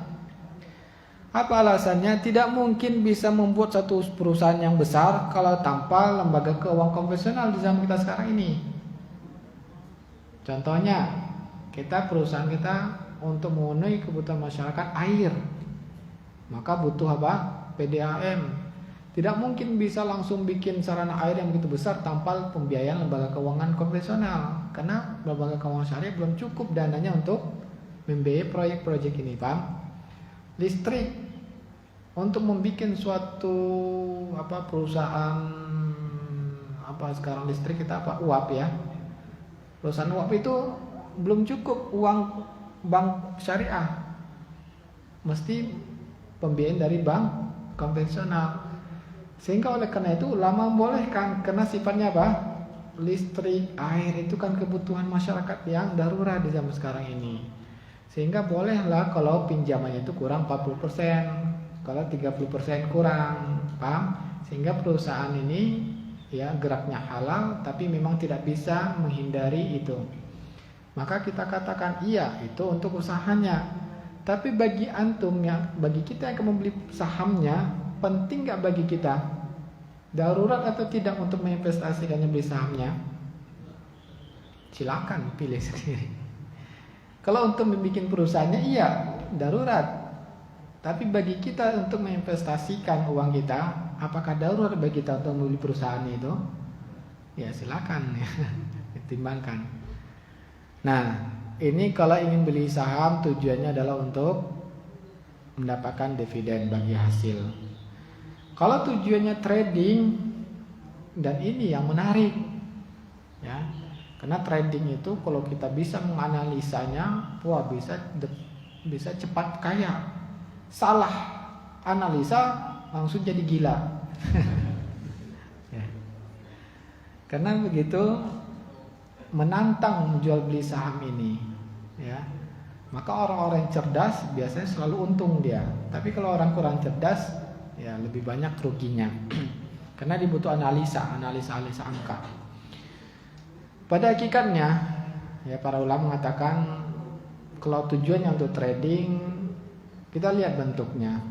Apa alasannya? Tidak mungkin bisa membuat satu perusahaan yang besar kalau tanpa lembaga keuangan konvensional di zaman kita sekarang ini. Contohnya, perusahaan kita untuk memenuhi kebutuhan masyarakat air, maka butuh apa? PDAM. Tidak mungkin bisa langsung bikin sarana air yang begitu besar tanpa pembiayaan lembaga keuangan konvensional, karena lembaga keuangan syariah belum cukup dananya untuk membiayai proyek-proyek ini, paham? Listrik, untuk membuat suatu perusahaan sekarang listrik kita UAP ya, perusahaan UAP itu belum cukup uang bank syariah, mesti pembiayaan dari bank konvensional. Sehingga oleh karena itu ulama membolehkan, karena sifatnya apa? Listrik, air itu kan kebutuhan masyarakat yang darurat di zaman sekarang ini. Sehingga bolehlah kalau pinjamannya itu kurang 40%, kalau 30% kurang, paham? Sehingga perusahaan ini ya geraknya halal, tapi memang tidak bisa menghindari itu. Maka kita katakan iya itu untuk usahanya. Tapi bagi antum bagi kita yang akan membeli sahamnya, penting nggak bagi kita? Darurat atau tidak untuk menginvestasikannya beli sahamnya? Silakan pilih sendiri. Kalau untuk membuat perusahaannya iya darurat. Tapi bagi kita untuk menginvestasikan uang kita, apakah darurat bagi kita untuk membeli perusahaan itu? Ya silakan ya, ditimbangkan. Nah, ini kalau ingin beli saham tujuannya adalah untuk mendapatkan dividen bagi hasil. Kalau tujuannya trading, dan ini yang menarik ya, karena trading itu kalau kita bisa menganalisanya, wah bisa cepat kaya. Salah analisa langsung jadi gila. Ya. Karena begitu menantang menjual beli saham ini ya, maka orang-orang yang cerdas biasanya selalu untung dia. Tapi kalau orang kurang cerdas ya lebih banyak ruginya. Karena dibutuh analisa angka. Pada hakikatnya ya para ulama mengatakan kalau tujuannya untuk trading, kita lihat bentuknya.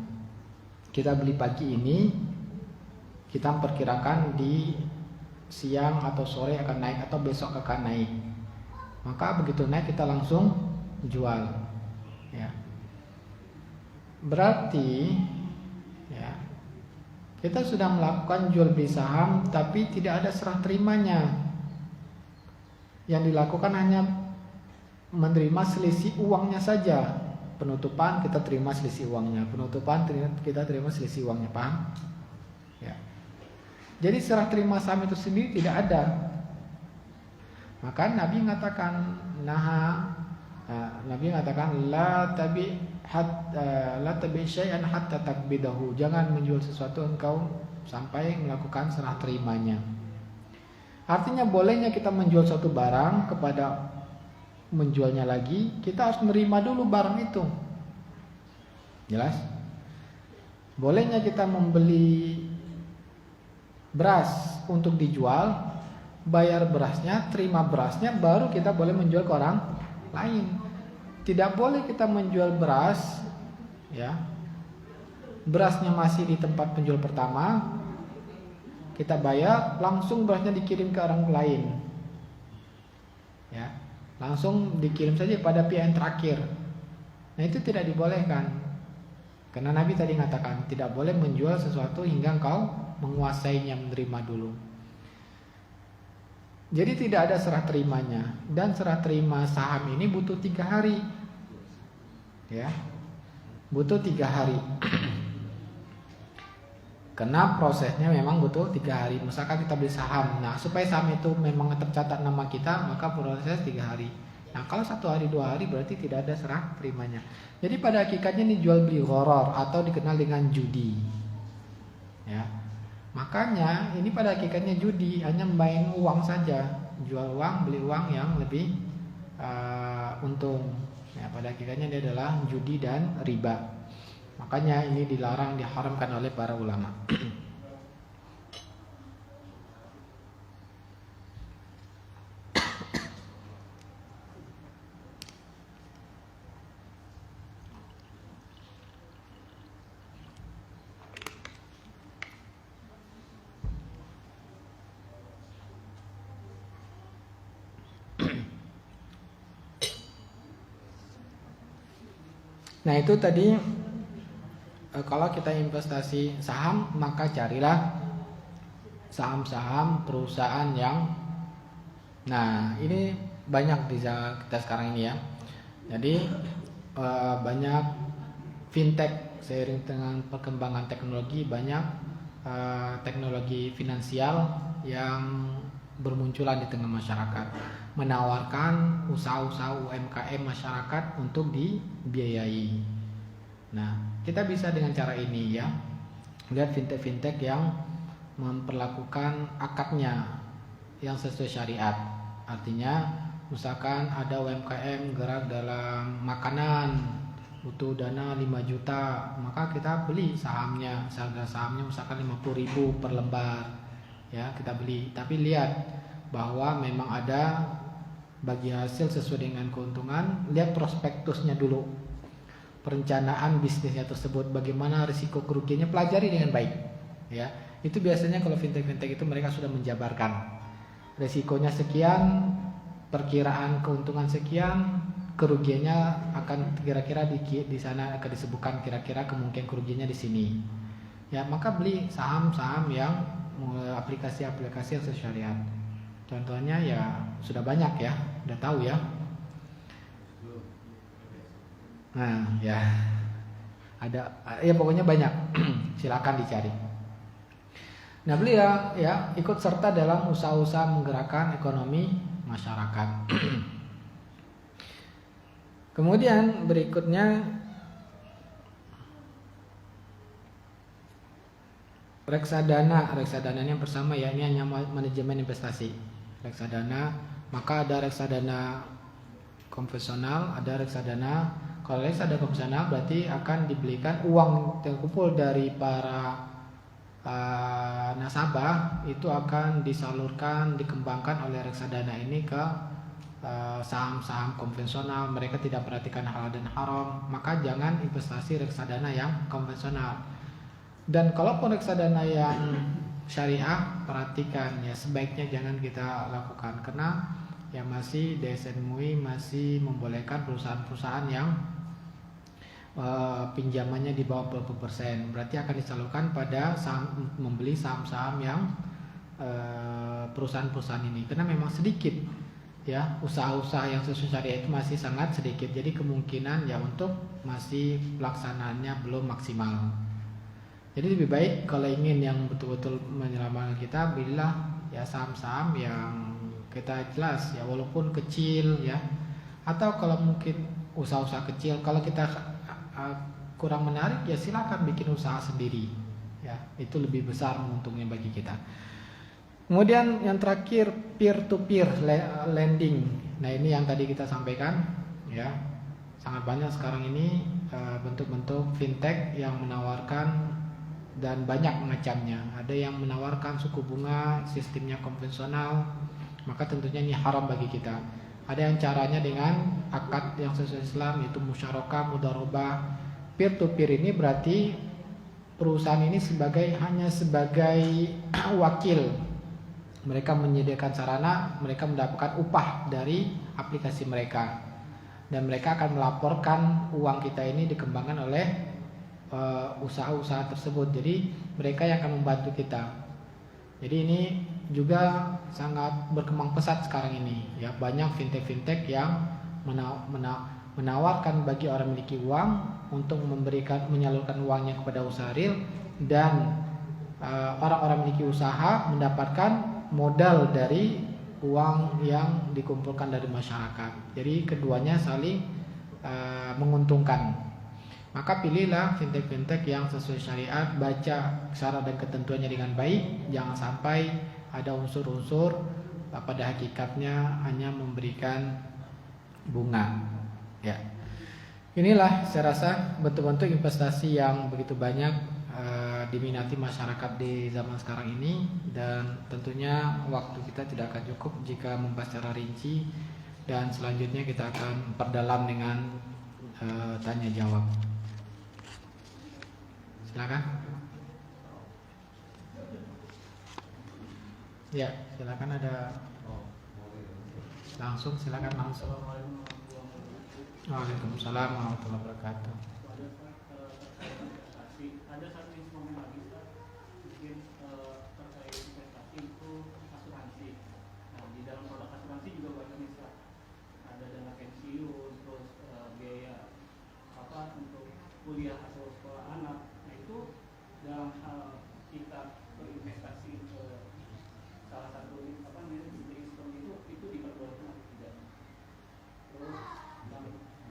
Kita beli pagi ini, kita memperkirakan di siang atau sore akan naik atau besok akan naik. Maka begitu naik kita langsung jual. Ya. Berarti ya, kita sudah melakukan jual beli saham tapi tidak ada serah terimanya. Yang dilakukan hanya menerima selisih uangnya saja. Penutupan kita terima selisih uangnya, penutupan kita terima selisih uangnya, paham? Ya. Jadi serah terima saham itu sendiri tidak ada. Maka Nabi mengatakan la tabi syai'an hatta takbidahu. Jangan menjual sesuatu engkau sampai melakukan serah terimanya. Artinya bolehnya kita menjual suatu barang kepada menjualnya lagi, kita harus menerima dulu barang itu. Jelas? Bolehnya kita membeli beras untuk dijual, bayar berasnya, terima berasnya, baru kita boleh menjual ke orang lain. Tidak boleh kita menjual beras ya, berasnya masih di tempat penjual pertama, kita bayar, langsung berasnya dikirim ke orang lain ya, langsung dikirim saja pada pihak yang terakhir. Nah itu tidak dibolehkan, karena Nabi tadi mengatakan tidak boleh menjual sesuatu hingga engkau menguasainya, menerima dulu. Jadi tidak ada serah terimanya. Dan serah terima saham ini butuh 3 hari ya, butuh 3 hari. Karena prosesnya memang butuh 3 hari. Misalkan kita beli saham, nah supaya saham itu memang tercatat nama kita, maka proses 3 hari. Nah kalau 1 hari 2 hari berarti tidak ada serah terimanya. Jadi pada hakikatnya ini jual beli gharar atau dikenal dengan judi ya. Makanya ini pada hakikatnya judi, hanya main uang saja, jual uang beli uang yang lebih untung ya. Pada hakikatnya ini adalah judi dan riba. Makanya ini dilarang, diharamkan oleh para ulama. Nah itu tadi kalau kita investasi saham, maka carilah saham-saham perusahaan yang, nah ini banyak di kita sekarang ini ya. Jadi banyak fintech, seiring dengan perkembangan teknologi, banyak teknologi finansial yang bermunculan di tengah masyarakat, menawarkan usaha-usaha UMKM masyarakat untuk dibiayai. Nah, kita bisa dengan cara ini ya, lihat fintech-fintech yang memperlakukan akadnya yang sesuai syariat. Artinya, misalkan ada UMKM gerak dalam makanan, butuh dana 5 juta, maka kita beli sahamnya, harga sahamnya misalkan 50.000 per lembar, ya kita beli. Tapi lihat bahwa memang ada bagi hasil sesuai dengan keuntungan, lihat prospektusnya dulu, perencanaan bisnisnya tersebut, bagaimana risiko kerugiannya, pelajari dengan baik, ya. Itu biasanya kalau fintech-fintech itu mereka sudah menjabarkan risikonya sekian, perkiraan keuntungan sekian, kerugiannya akan kira-kira di sana akan disebutkan kira-kira kemungkinan kerugiannya di sini. Ya, maka beli saham-saham yang aplikasi-aplikasi yang sesuai syariat. Contohnya ya sudah banyak ya, udah tahu ya. Nah, ya. Ada ya pokoknya banyak. Silakan dicari. Nah, beliau ya ikut serta dalam usaha-usaha menggerakkan ekonomi masyarakat. Kemudian berikutnya reksadana. Reksadana yang pertama ya, ini hanya manajemen investasi. Reksadana, maka ada reksadana konvensional, ada reksadana. Kalau reksadana konvensional berarti akan dibelikan uang yang kumpul dari para nasabah, itu akan disalurkan, dikembangkan oleh reksadana ini ke saham-saham konvensional. Mereka tidak perhatikan halal dan haram, maka jangan investasi reksadana yang konvensional. Dan kalaupun reksadana yang syariah, perhatikan ya, sebaiknya jangan kita lakukan, karena ya masih DSN MUI masih membolehkan perusahaan-perusahaan yang pinjamannya di bawah 20%, berarti akan disalurkan pada membeli saham-saham yang perusahaan-perusahaan ini, karena memang sedikit ya usaha-usaha yang sesuai syariah itu masih sangat sedikit, jadi kemungkinan ya untuk masih pelaksanaannya belum maksimal. Jadi lebih baik kalau ingin yang betul-betul menyelamatkan kita, belilah ya saham-saham yang kita jelas ya, walaupun kecil ya, atau kalau mungkin usaha-usaha kecil, kalau kita kurang menarik ya silakan bikin usaha sendiri ya, itu lebih besar untungnya bagi kita. Kemudian yang terakhir peer to peer lending. Nah, ini yang tadi kita sampaikan ya, sangat banyak sekarang ini bentuk-bentuk fintech yang menawarkan dan banyak mengecamnya. Ada yang menawarkan suku bunga sistemnya konvensional, maka tentunya ini haram bagi kita. Ada yang caranya dengan akad yang sesuai Islam, yaitu musyarakah, mudharabah. Peer to peer ini berarti perusahaan ini hanya sebagai wakil. Mereka menyediakan sarana, mereka mendapatkan upah dari aplikasi mereka, dan mereka akan melaporkan uang kita ini dikembangkan oleh usaha-usaha tersebut. Jadi mereka yang akan membantu kita. Jadi ini juga sangat berkembang pesat sekarang ini ya, banyak fintech-fintech yang menawarkan bagi orang memiliki uang untuk menyalurkan uangnya kepada usaha real, dan orang-orang memiliki usaha mendapatkan modal dari uang yang dikumpulkan dari masyarakat. Jadi keduanya saling menguntungkan. Maka pilihlah fintech-fintech yang sesuai syariat, baca syarat dan ketentuannya dengan baik, jangan sampai ada unsur-unsur pada hakikatnya hanya memberikan bunga. Ya, inilah saya rasa bentuk-bentuk investasi yang begitu banyak diminati masyarakat di zaman sekarang ini, dan tentunya waktu kita tidak akan cukup jika membahas secara rinci, dan selanjutnya kita akan perdalam dengan tanya jawab. Silakan. Ya, silakan, ada langsung, silakan langsung. Waalaikumsalam warahmatullahi wabarakatuh. Ada satu instrumen lagi Ustaz, mungkin terkait investasi itu asuransi. Nah, di dalam produk asuransi juga banyak nih Ustaz. Ada dana pensiun, terus biaya apa untuk kuliah atau sekolah anak. Nah, itu dalam hal kita berinvestasi ke salah satu apa namanya instrumen itu diperbolehkan atau tidak. Terus yang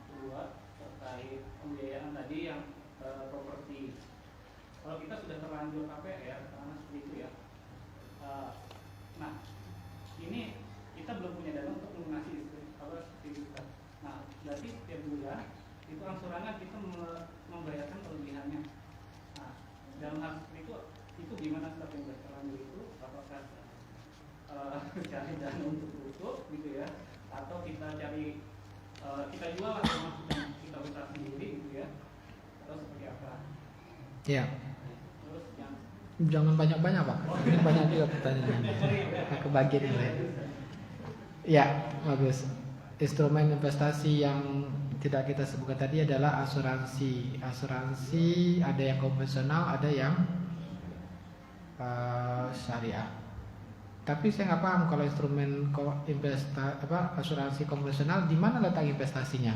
kedua terkait pembiayaan tadi yang properti. Kalau kita sudah terlanjur KPR, karena seperti itu ya. Nah, ini kita belum punya dana untuk melunasi kalau seperti itu. Nah, berarti setiap bulan itu angsurannya kita membayarkan kelebihannya. Nah, dalam hal seperti itu gimana setelah yang terlanjur itu? Apakah cari dana untuk tutup gitu ya, atau kita cari kita jual atau maksudnya kita besar sendiri gitu ya, atau seperti apa? Ya. Terus yang Jangan banyak-banyak Pak. Ini banyak juga pertanyaannya. Kebagian ini. Ya, bagus. Instrumen investasi yang tidak kita sebutkan tadi adalah asuransi. Asuransi ada yang konvensional, ada yang syariah. Tapi saya nggak paham kalau instrumen asuransi konvensional di mana letak investasinya?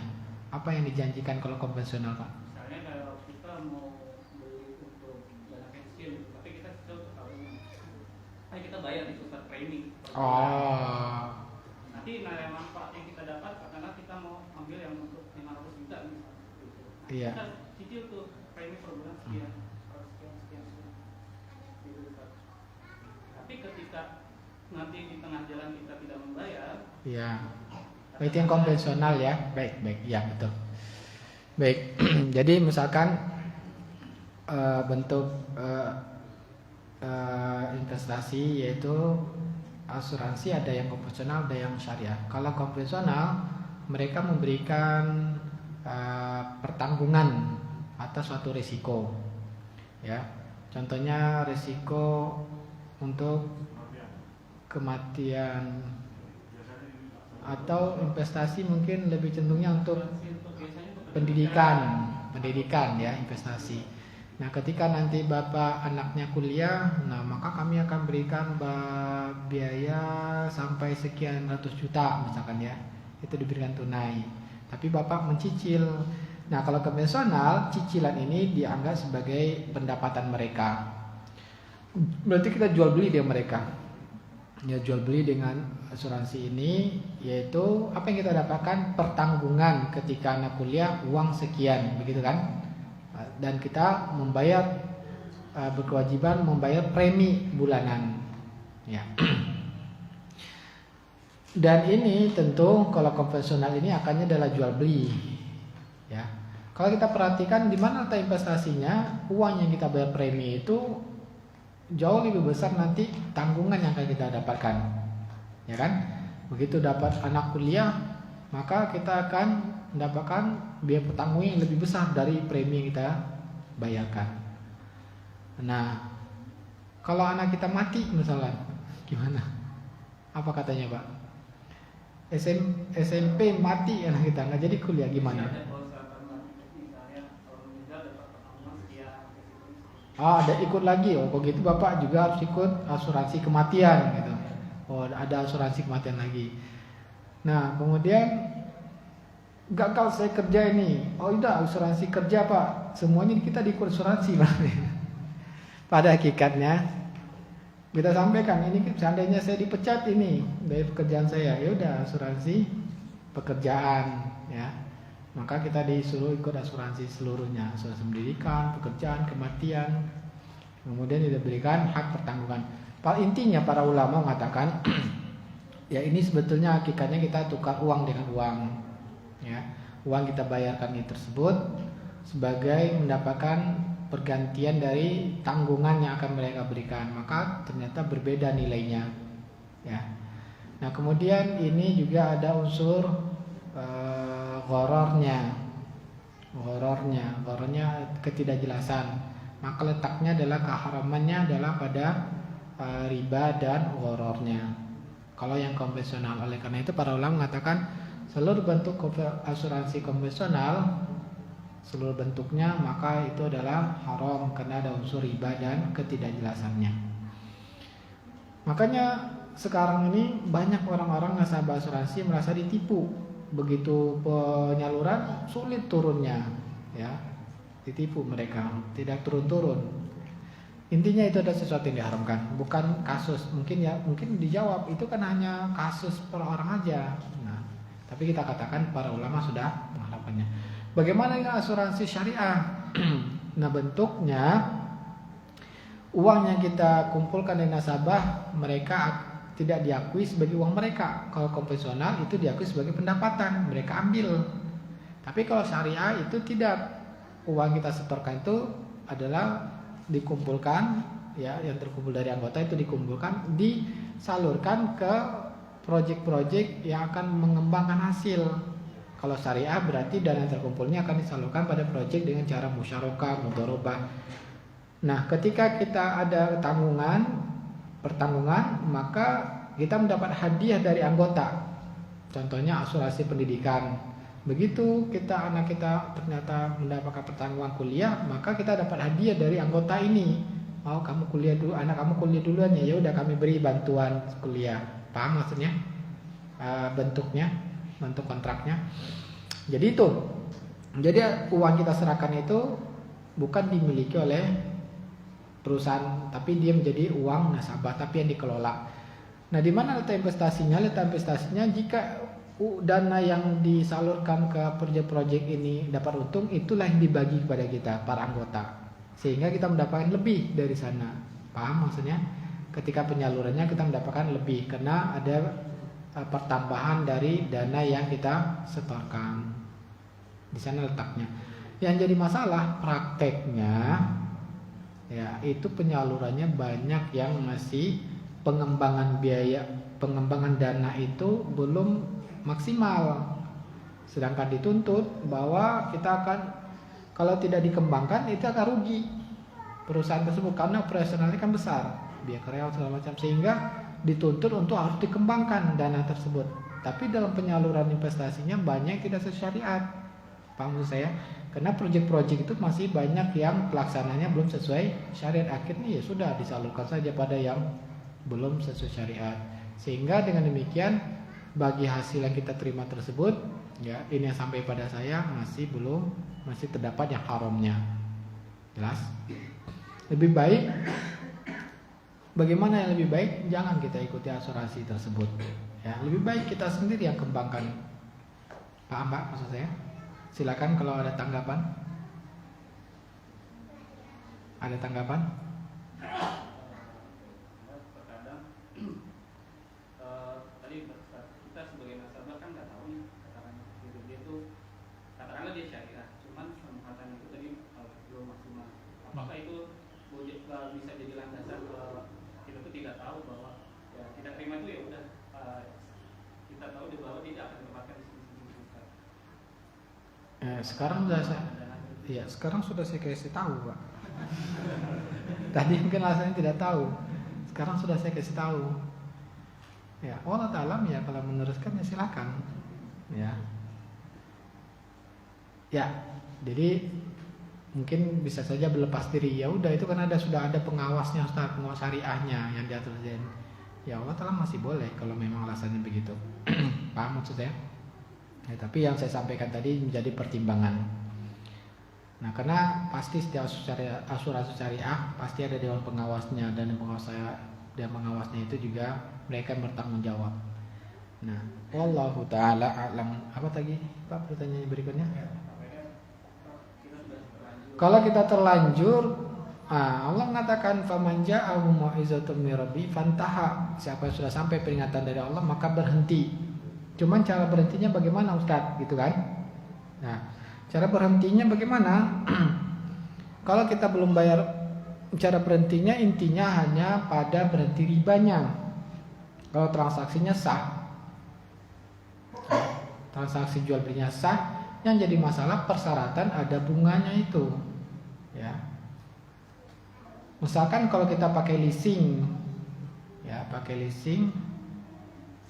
Apa yang dijanjikan kalau konvensional Pak? misalnya kalau kita mau beli untuk dana pensiun, tapi kita tahu kita bayar di pusat premi. Oh, Nanti nilai manfaat yang kita dapat karena kita mau ambil yang untuk 500 juta misalnya. Gitu. iya. Kita cicil tuh premi per bulan sekian, sekian. Gitu, Ustaz. Tapi ketika nanti di tengah jalan kita tidak membayar, Iya. Itu yang konvensional ya. Baik, ya betul. Baik. Jadi misalkan bentuk investasi yaitu asuransi, ada yang konvensional, ada yang syariah. Kalau konvensional mereka memberikan pertanggungan atas suatu risiko. Ya. Contohnya risiko untuk kematian, atau investasi mungkin lebih cenderungnya untuk pendidikan ya, investasi. Nah, ketika nanti bapak anaknya kuliah, nah maka kami akan berikan biaya sampai sekian ratus juta misalkan ya, itu diberikan tunai. Tapi bapak mencicil. Nah, kalau konvensional, cicilan ini dianggap sebagai pendapatan mereka. Berarti kita jual beli dengan mereka. Ya, jual beli dengan asuransi ini, yaitu apa yang kita dapatkan? Pertanggungan ketika anak kuliah, uang sekian, begitu kan? Dan kita membayar, berkewajiban membayar premi bulanan ya. Dan ini tentu kalau konvensional ini akannya adalah jual beli ya. Kalau kita perhatikan di mana letak investasinya, uang yang kita bayar premi itu jauh lebih besar nanti tanggungan yang akan kita dapatkan, ya kan? Begitu dapat anak kuliah, maka kita akan mendapatkan biaya pertanggungan yang lebih besar dari premi yang kita bayarkan. Nah, kalau anak kita mati misalnya, gimana? Apa katanya Pak? SMP mati anak kita, nggak jadi kuliah, gimana? Ada ikut lagi. Oh, kalau gitu Bapak juga harus ikut asuransi kematian gitu. Oh, ada asuransi kematian lagi. Nah, kemudian gagal saya kerja ini. Oh, udah asuransi kerja Pak. Semuanya kita diikut asuransi Pak. Pada hakikatnya kita sampaikan ini seandainya saya dipecat ini dari pekerjaan saya, ya udah asuransi pekerjaan ya. Maka kita disuruh ikut asuransi seluruhnya, asuransi pendidikan, pekerjaan, kematian. Kemudian diberikan hak pertanggungan. Intinya para ulama mengatakan ya ini sebetulnya hakikatnya kita tukar uang dengan uang ya. Uang kita bayarkan ini tersebut sebagai mendapatkan pergantian dari tanggungan yang akan mereka berikan. Maka ternyata berbeda nilainya ya. Nah, kemudian ini juga ada unsur ghorornya ketidakjelasan. Maka letaknya adalah keharamannya adalah pada riba dan ghorornya. Kalau yang konvensional, oleh karena itu para ulama mengatakan seluruh bentuk asuransi konvensional, seluruh bentuknya, maka itu adalah haram karena ada unsur riba dan ketidakjelasannya. Makanya sekarang ini banyak orang-orang nasabah asuransi merasa ditipu. Begitu penyaluran sulit turunnya, ya, ditipu mereka, tidak turun-turun. Intinya itu ada sesuatu yang diharamkan, bukan kasus. Mungkin dijawab itu kan hanya kasus per orang aja. Nah, tapi kita katakan para ulama sudah mengharapkannya. Bagaimana dengan asuransi syariah? Nah, bentuknya uang yang kita kumpulkan dari nasabah mereka tidak diakui sebagai uang mereka. Kalau konvensional itu diakui sebagai pendapatan, mereka ambil. Tapi kalau syariah itu tidak. Uang kita setorkan itu adalah dikumpulkan, ya, yang terkumpul dari anggota itu dikumpulkan, disalurkan ke proyek-proyek yang akan mengembangkan hasil. Kalau syariah berarti dana terkumpulnya akan disalurkan pada proyek dengan cara musyarakah, mudharabah. Nah, ketika kita ada pertanggungan, maka kita mendapat hadiah dari anggota. Contohnya asuransi pendidikan. Begitu anak kita ternyata mendapatkan pertanggungan kuliah, maka kita dapat hadiah dari anggota ini. Mau kamu kuliah dulu, anak kamu kuliah duluan ya, udah kami beri bantuan kuliah. Paham maksudnya? Bentuknya, bentuk kontraknya. Jadi itu. Jadi uang kita serahkan itu bukan dimiliki oleh perusahaan, tapi dia menjadi uang nasabah, tapi yang dikelola. Nah, di mana letak investasinya? Letak investasinya jika dana yang disalurkan ke proyek-proyek ini dapat untung, itulah yang dibagi kepada kita para anggota, sehingga kita mendapatkan lebih dari sana. Paham maksudnya? Ketika penyalurannya kita mendapatkan lebih karena ada pertambahan dari dana yang kita setorkan. Di sana letaknya. Yang jadi masalah prakteknya, ya, itu penyalurannya banyak yang masih pengembangan dana itu belum maksimal. Sedangkan dituntut bahwa kita akan, kalau tidak dikembangkan itu akan rugi perusahaan tersebut karena operasionalnya kan besar, biaya karyawan segala macam, sehingga dituntut untuk harus dikembangkan dana tersebut. Tapi dalam penyaluran investasinya banyak tidak sesuai syariat. Paham maksud saya? Karena proyek-proyek itu masih banyak yang pelaksananya belum sesuai syariat. Akhirnya ya sudah disalurkan saja pada yang belum sesuai syariat. Sehingga dengan demikian bagi hasil yang kita terima tersebut, ya, ini yang sampai pada saya masih terdapat yang haramnya. Jelas? Lebih baik, bagaimana yang lebih baik? Jangan kita ikuti asuransi tersebut. Ya, lebih baik kita sendiri yang kembangkan. Paham Pak maksud saya? Silakan kalau ada tanggapan. Ada tanggapan? Terkadang tadi kita sebagai nasabah kan nggak tahu nih katakanlah dia tuh katakanlah dia syariah, cuman kesempatan itu tadi belum maksimal. Apakah itu bisa jadi landasan kita tuh tidak tahu bahwa ya tidak terima itu ya udah kita tahu bahwa tidak akan mendapatkan di sini. Sekarang sudah saya kasih tahu, Pak. Tadi mungkin alasannya tidak tahu. Sekarang sudah saya kasih tahu. Ya, Allah Ta'ala ya kalau meneruskan ya silakan. Ya. Ya, jadi mungkin bisa saja berlepas diri. Ya udah, itu kan sudah ada pengawasnya, Ustaz, pengawas syariahnya yang diatur. Ya Allah Ta'ala masih boleh kalau memang alasannya begitu. Paham maksud saya? Ya, tapi yang saya sampaikan tadi menjadi pertimbangan. Nah, karena pasti setiap asuransi syariah pasti ada dewan pengawasnya, dan dewan pengawasnya itu juga mereka bertanggung jawab. Nah, wallahu taala a'lam. Apa tadi Pak pertanyaan berikutnya? Kalau kita terlanjur, Allah mengatakan faman ja'ahu mau'izatun mir rabbi fantaha. Siapa yang sudah sampai peringatan dari Allah maka berhenti. Cuman cara berhentinya bagaimana Ustaz? Gitu kan? Nah, cara berhentinya bagaimana? Kalau kita belum bayar, cara berhentinya intinya hanya pada berhenti ribanya. Kalau transaksinya sah, transaksi jual belinya sah, yang jadi masalah persyaratan ada bunganya itu. Ya. Misalkan kalau kita pakai leasing, ya pakai leasing,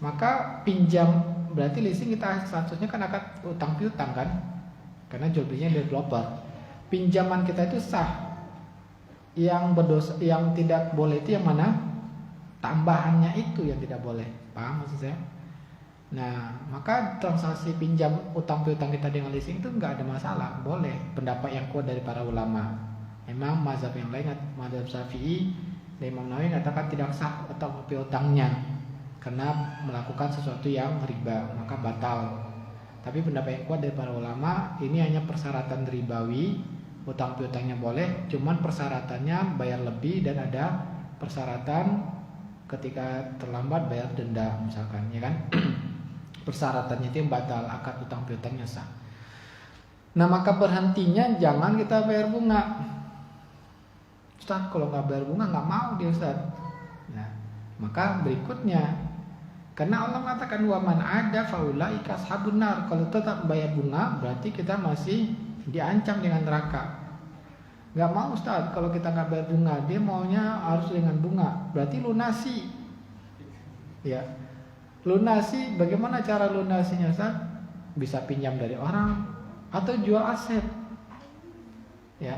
maka pinjam berarti leasing kita statusnya kan akan utang piutang kan, karena jual belinya developer. Pinjaman kita itu sah. Yang berdosa, yang tidak boleh itu yang mana? Tambahannya itu yang tidak boleh. Paham maksud saya? Nah, maka transaksi pinjam utang piutang kita dengan leasing itu nggak ada masalah, boleh. Pendapat yang kuat dari para ulama. Memang mazhab yang lain, mazhab Syafi'i dan Imam Nawawi katakan tidak sah utang piutangnya karena melakukan sesuatu yang riba, maka batal. Tapi pendapat yang kuat dari para ulama, ini hanya persyaratan ribawi. Utang piutangnya boleh, cuman persyaratannya bayar lebih dan ada persyaratan ketika terlambat bayar denda misalkan, ya kan? Persyaratannya itu yang batal, akad utang piutangnya sah. Nah, maka berhentinya jangan kita bayar bunga. Ustaz, kalau nggak bayar bunga nggak mau dia Ustaz. Nah, maka berikutnya, karena Allah mengatakan wa man ada faulaika ashabun nar. Kalau tetap bayar bunga berarti kita masih diancam dengan neraka. Gak mau Ustaz, kalau kita gak bayar bunga, dia maunya harus dengan bunga, berarti lunasi. Ya, lunasi. Bagaimana cara lunasinya Ustaz? Bisa pinjam dari orang atau jual aset. Ya,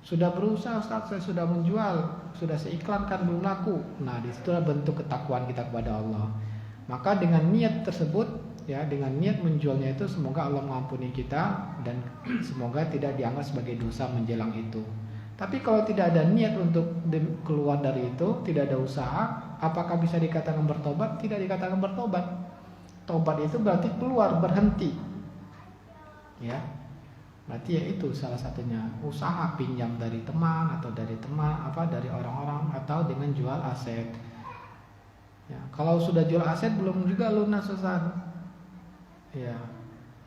sudah berusaha Ustaz, saya sudah menjual, sudah saya iklankan belum laku. Nah, disitulah bentuk ketakwaan kita kepada Allah. Maka dengan niat tersebut, ya, dengan niat menjualnya itu, semoga Allah mengampuni kita dan semoga tidak dianggap sebagai dosa menjelang itu. Tapi kalau tidak ada niat untuk keluar dari itu, tidak ada usaha, apakah bisa dikatakan bertobat? Tidak dikatakan bertobat. Tobat itu berarti keluar, berhenti. Ya, berarti ya itu salah satunya, usaha pinjam dari teman atau dari dari orang-orang atau dengan jual aset. Ya, kalau sudah jual aset belum juga lunas Ustaz. Ya,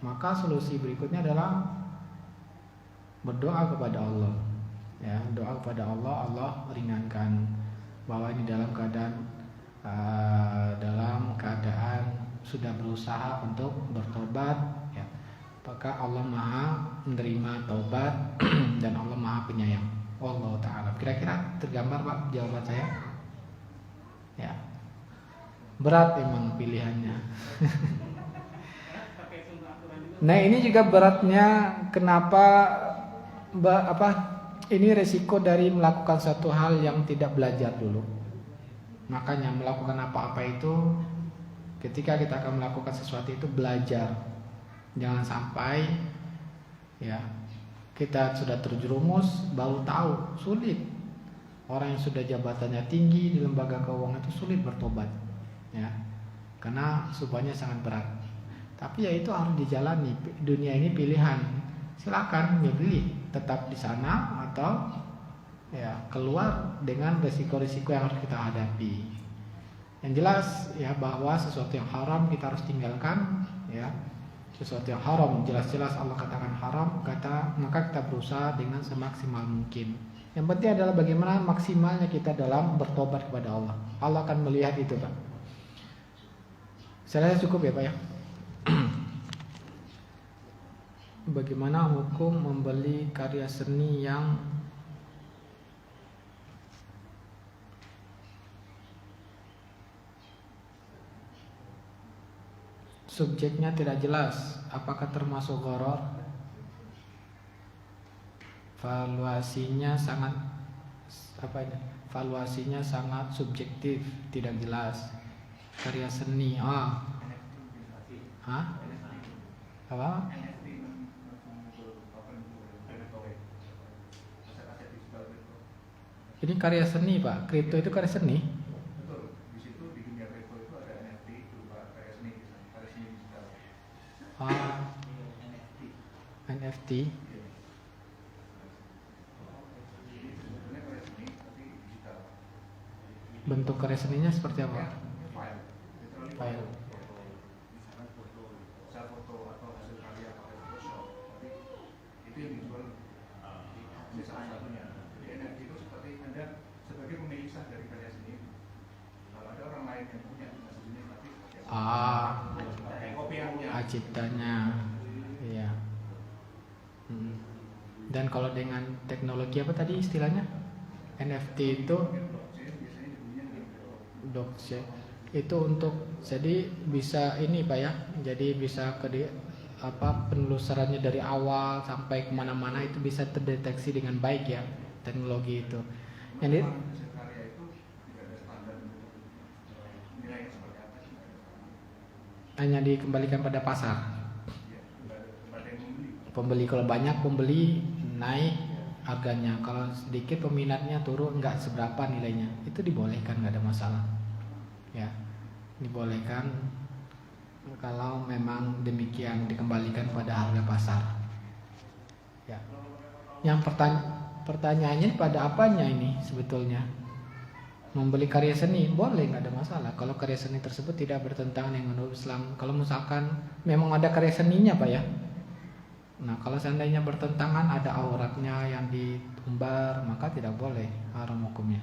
maka solusi berikutnya adalah berdoa kepada Allah. Ya, doa kepada Allah, Allah ringankan bahwa ini dalam keadaan sudah berusaha untuk bertobat. Ya, maka Allah Maha menerima taubat dan Allah Maha penyayang. Allah Taala. Kira-kira tergambar Pak jawaban saya? Ya, berat emang pilihannya. Nah, ini juga beratnya kenapa ini resiko dari melakukan suatu hal yang tidak belajar dulu. Makanya melakukan apa-apa itu, ketika kita akan melakukan sesuatu itu belajar. Jangan sampai ya kita sudah terjerumus baru tahu, sulit. Orang yang sudah jabatannya tinggi di lembaga keuangan itu sulit bertobat. Ya. Karena subahnya sangat berat. Tapi ya itu harus dijalani. Dunia ini pilihan. Silakan milih tetap di sana atau ya keluar dengan resiko-resiko yang harus kita hadapi. Yang jelas ya bahwa sesuatu yang haram kita harus tinggalkan, ya. Sesuatu yang haram jelas-jelas Allah katakan haram, maka kita berusaha dengan semaksimal mungkin. Yang penting adalah bagaimana maksimalnya kita dalam bertobat kepada Allah. Allah akan melihat itu, Pak. Saya rasa cukup ya, Pak ya. Bagaimana hukum membeli karya seni yang subjeknya tidak jelas, apakah termasuk gharar? Valuasinya sangat valuasinya sangat subjektif, tidak jelas. Karya seni, apa? Ini karya seni, Pak. Kripto itu karya seni? Betul. Di situ di dunia kripto itu ada NFT berupa karya seni digital. NFT. Jadi sebetulnya karya seni tapi digital. Bentuk karya seninya seperti apa? File. File. Misalkan foto, atau hasil karya pakai Photoshop. Tapi itu yang dijual di salah satunya. Jadi NFT itu seperti Anda sebagai pemilik sah dari karya seni. Kalau ada orang lain yang punya hasilnya tapi kopiannya, ciptanya, iya. Dan kalau dengan teknologi apa tadi istilahnya? NFT itu blockchain biasanya dibunyinya dengan blockchain. itu untuk jadi bisa ini Pak ya, jadi bisa penelusurannya dari awal sampai kemana-mana itu bisa terdeteksi dengan baik ya teknologi itu. Jadi hasil karya itu tidak ada standar nilainya seperti apa sih? hanya dikembalikan pada pasar. Ya, kepada yang membeli. Pembeli kalau banyak pembeli naik harganya, kalau sedikit peminatnya turun nggak seberapa nilainya, itu dibolehkan, nggak ada masalah. Ya, dibolehkan kalau memang demikian, dikembalikan pada harga pasar. Ya. Yang pertanyaannya pada apanya ini sebetulnya? Membeli karya seni boleh, nggak ada masalah kalau karya seni tersebut tidak bertentangan dengan menurut Islam. Kalau misalkan memang ada karya seninya Pak ya. Nah kalau seandainya bertentangan, ada auratnya yang diumbar, maka tidak boleh, haram hukumnya.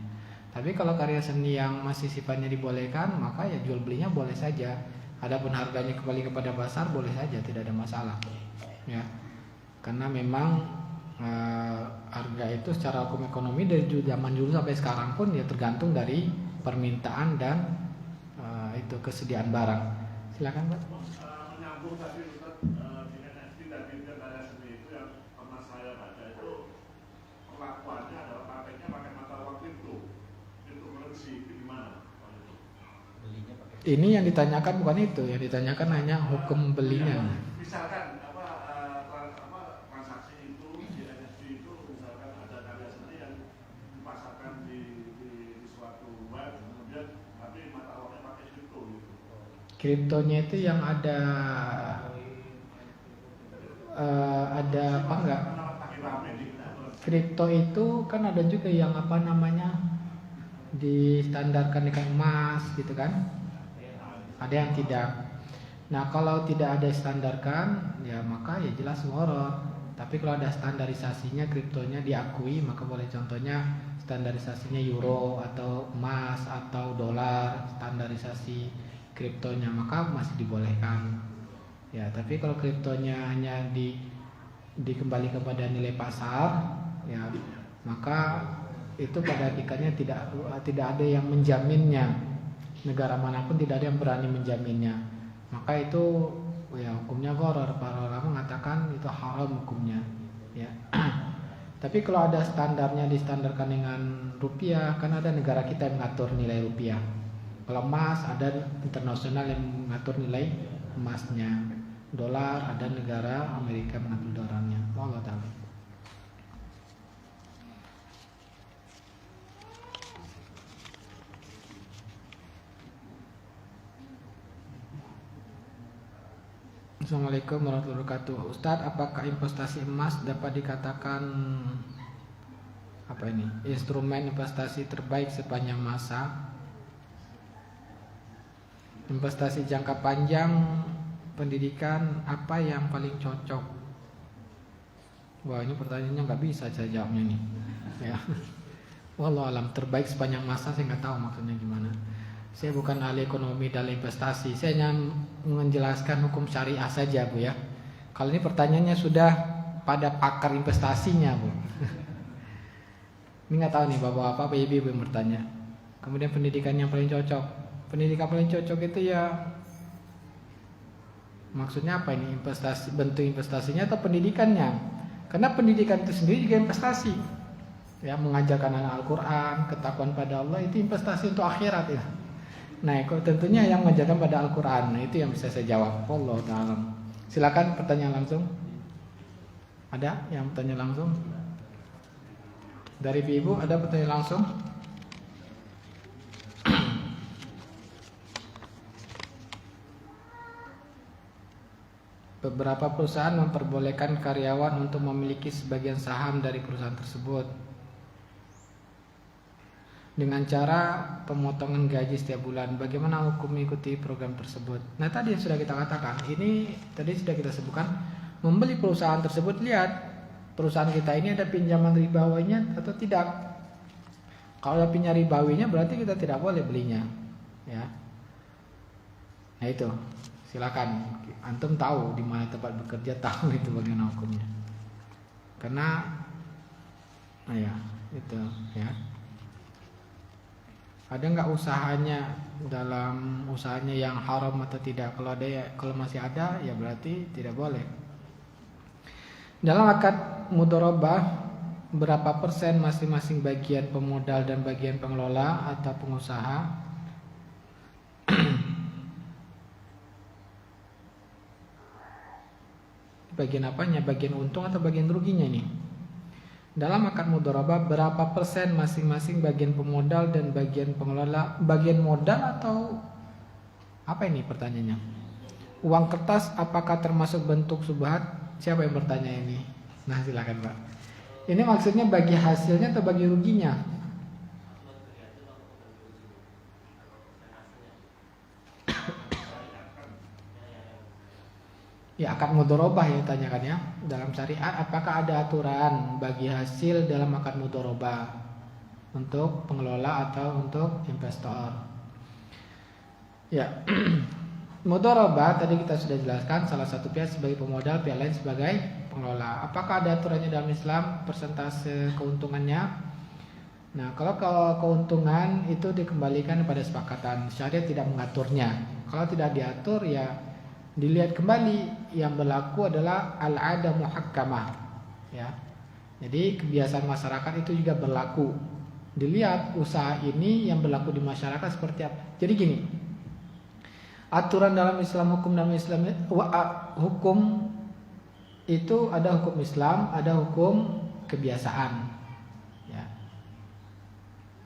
Tapi kalau karya seni yang masih sifatnya dibolehkan, maka ya jual belinya boleh saja. Adapun harganya kembali kepada pasar boleh saja, tidak ada masalah. Ya, karena memang harga itu secara hukum ekonomi dari zaman dulu sampai sekarang pun ya tergantung dari permintaan dan itu kesediaan barang. Silakan Pak. Menyambung tadi Ustaz, di NFT dan di karya seni itu yang pernah saya baca itu perlakuannya adalah pakainya pakai mata uang kripto, cryptocurrency itu gimana? Ini yang ditanyakan bukan itu, yang ditanyakan hanya hukum belinya. Misalkan transaksi itu di NFT itu misalkan ada karya seni yang dipasarkan di suatu web, kemudian tapi mata uangnya pakai kripto gitu. Kriptonya itu yang ada apa enggak? Kripto itu kan ada juga yang apa namanya distandarkan dengan emas gitu kan? Ada yang tidak. Nah kalau tidak ada standarkan ya maka ya jelas ngoror. Tapi kalau ada standarisasinya, kriptonya diakui, maka boleh. Contohnya standarisasinya euro atau emas atau dolar, standarisasi kriptonya, maka masih dibolehkan. Ya tapi kalau kriptonya hanya dikembali kepada nilai pasar, ya maka itu pada hakikatnya tidak ada yang menjaminnya. Negara manapun tidak ada yang berani menjaminnya, maka itu ya hukumnya gharar. Para ulama mengatakan itu haram hukumnya ya. Tapi kalau ada standarnya, distandarkan dengan rupiah, kan ada negara kita yang mengatur nilai rupiah. Kalau emas ada internasional yang mengatur nilai emasnya. Dolar ada negara Amerika mengatur dolarnya. Wallahu ta'ala. Assalamualaikum warahmatullahi wabarakatuh. Ustadz, apakah investasi emas dapat dikatakan instrumen investasi terbaik sepanjang masa? Investasi jangka panjang pendidikan apa yang paling cocok? Wah ini pertanyaannya nggak bisa saya jawabnya nih. Ya, wallahu alam, terbaik sepanjang masa saya nggak tahu maksudnya gimana. Saya bukan ahli ekonomi dalam investasi. Saya hanya menjelaskan hukum syariah saja, Bu ya. Kalau ini pertanyaannya sudah pada pakar investasinya, Bu. Ini nggak tahu nih bapak-bapak, ibu-ibu yang bertanya. Kemudian pendidikan yang paling cocok. Pendidikan paling cocok itu ya maksudnya apa ini? Investasi, bentuk investasinya atau pendidikannya? Karena pendidikan itu sendiri juga investasi. Ya, mengajarkan anak Al-Qur'an, ketakwaan pada Allah itu investasi untuk akhirat ya. Nah, tentunya yang mengajarkan pada Al-Quran. Nah, itu yang bisa saya jawab. Wallahu ta'ala. Silakan pertanyaan langsung. Ada yang bertanya langsung? Dari ibu ada pertanyaan langsung? Beberapa perusahaan memperbolehkan karyawan untuk memiliki sebagian saham dari perusahaan tersebut dengan cara pemotongan gaji setiap bulan. Bagaimana hukum mengikuti program tersebut? Nah tadi yang sudah kita katakan, ini tadi sudah kita sebutkan, membeli perusahaan tersebut, lihat perusahaan kita ini ada pinjaman ribawinya atau tidak. Kalau ada pinjam ribawinya berarti kita tidak boleh belinya ya. Nah itu silakan, antum tahu di mana tempat bekerja, tahu itu bagaimana hukumnya. Karena nah ya itu ya. Ada nggak usahanya, dalam usahanya yang haram atau tidak? Kalau ada ya, kalau masih ada ya berarti tidak boleh. Dalam akad mudharabah, berapa persen masing-masing bagian pemodal dan bagian pengelola atau pengusaha? Bagian apanya? Bagian untung atau bagian ruginya nih? Dalam akad mudharabah, berapa persen masing-masing bagian pemodal dan bagian pengelola? Bagian modal atau apa ini pertanyaannya? Uang kertas apakah termasuk bentuk subhat? Siapa yang bertanya ini? Nah, silakan Pak. Ini maksudnya bagi hasilnya atau bagi ruginya? Ya, akad mudharabah yang ditanyakan ya. Dalam syariat apakah ada aturan bagi hasil dalam akad mudharabah untuk pengelola atau untuk investor? Ya. Mudharabah tadi kita sudah jelaskan, salah satu pihak sebagai pemodal, pihak lain sebagai pengelola. Apakah ada aturannya dalam Islam persentase keuntungannya? Nah, kalau keuntungan itu dikembalikan pada kesepakatan, syariat tidak mengaturnya. Kalau tidak diatur ya dilihat kembali, yang berlaku adalah al-'adah muhakkamah ya. Jadi kebiasaan masyarakat itu juga berlaku. Dilihat usaha ini yang berlaku di masyarakat seperti apa. Jadi gini, aturan dalam Islam, hukum dalam Islam, hukum itu ada hukum Islam, ada hukum kebiasaan ya.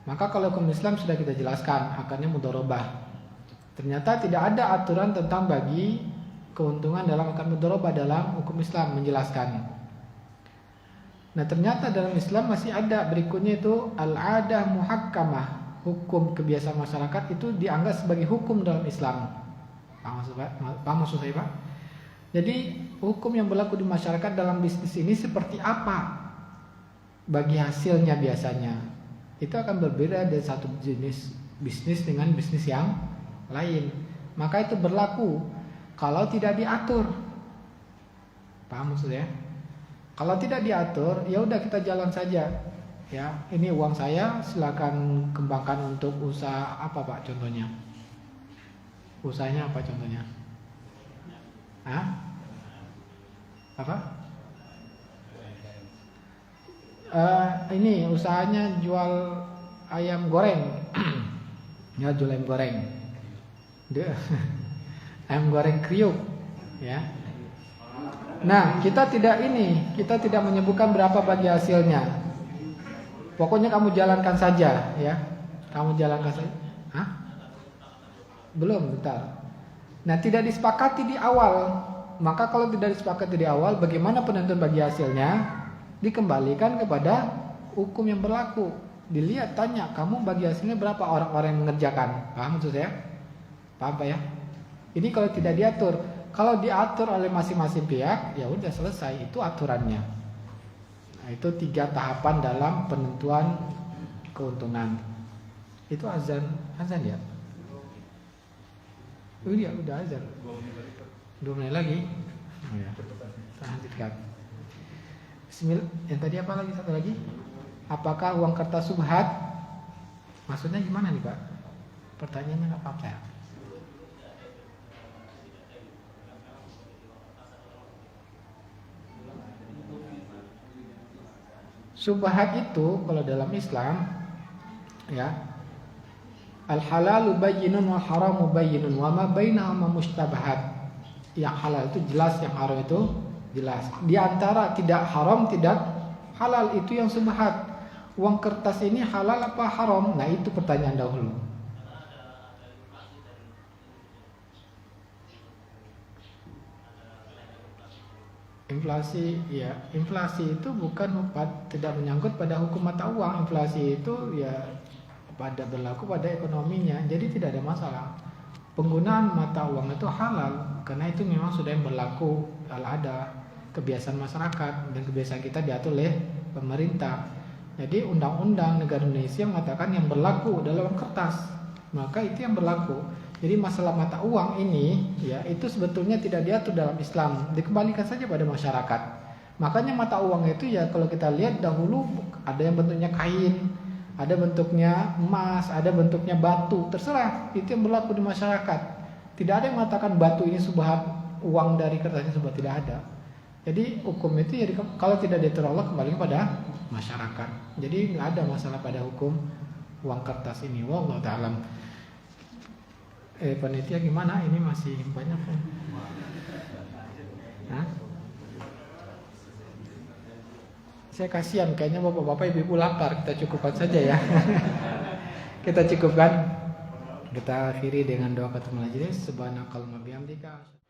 Maka kalau hukum Islam sudah kita jelaskan, akadnya mudharabah. Ternyata tidak ada aturan tentang bagi keuntungan dalam akad mudharabah dalam hukum Islam menjelaskan. Nah, ternyata dalam Islam masih ada berikutnya itu al-'adah muhakkamah, hukum kebiasaan masyarakat itu dianggap sebagai hukum dalam Islam. Paham maksud saya Pak? Jadi hukum yang berlaku di masyarakat dalam bisnis ini seperti apa bagi hasilnya biasanya itu akan berbeda dari satu jenis bisnis dengan bisnis yang lain. Maka itu berlaku kalau tidak diatur. Paham maksudnya? Kalau tidak diatur, ya udah kita jalan saja. Ya, ini uang saya, silakan kembangkan untuk usaha apa Pak contohnya? Usahanya apa contohnya? Hah? Apa? Ini usahanya jual ayam goreng. Ya, jual ayam goreng. Ayam goreng kriuk ya. Nah, kita tidak menyebutkan berapa bagi hasilnya. Pokoknya kamu jalankan saja ya. Kamu jalankan saja. Hah? Belum, bentar. Nah, tidak disepakati di awal. Maka kalau tidak disepakati di awal, bagaimana penentuan bagi hasilnya? Dikembalikan kepada hukum yang berlaku. Dilihat, tanya, kamu bagi hasilnya berapa orang-orang yang mengerjakan? Paham maksud saya? Paham Pak ya? Ini kalau tidak diatur. Kalau diatur oleh masing-masing pihak, ya udah selesai, itu aturannya. Nah, itu 3 tahapan dalam penentuan keuntungan. Itu azan ya. Iya, udah azan. 2 menit lagi. Oh ya. Kita lanjutkan. Bismillah. Yang tadi apa lagi? Satu lagi. Apakah uang kertas subhat? Maksudnya gimana nih Pak? Pertanyaannya nggak apa-apa ya. Subhat itu kalau dalam Islam ya, al-halalu bayyinun wal haramu bayyinun wa ma bainahuma mushtabahat. Yang halal itu jelas, yang haram itu jelas. Di antara tidak haram, tidak halal itu yang subhat. Uang kertas ini halal apa haram? Nah, itu pertanyaan dahulu. Inflasi, ya, inflasi itu bukan tidak menyangkut pada hukum mata uang. Inflasi itu ya berlaku pada ekonominya, jadi tidak ada masalah. Penggunaan mata uang itu halal karena itu memang sudah yang berlaku, ada kebiasaan masyarakat dan kebiasaan kita diatur oleh pemerintah. Jadi undang-undang negara Indonesia mengatakan yang berlaku adalah uang kertas, maka itu yang berlaku. Jadi masalah mata uang ini ya itu sebetulnya tidak diatur dalam Islam, dikembalikan saja pada masyarakat. Makanya mata uang itu ya kalau kita lihat dahulu ada yang bentuknya kain, ada bentuknya emas, ada bentuknya batu, terserah. Itu yang berlaku di masyarakat. Tidak ada yang mengatakan batu ini subhat, uang dari kertas ini subhat, tidak ada. Jadi hukum itu ya kalau tidak diatur Allah kembali kepada masyarakat. Jadi nggak ada masalah pada hukum uang kertas ini. Wallahu ta'ala. Panitia gimana? Ini masih banyak kan? Hah? Saya kasihan, kayaknya bapak-bapak ibu-ibu lapar. Kita cukupkan saja ya. Kita cukupkan. Kita akhiri dengan doa katul majelis. Subhanakallahumma bihamdika.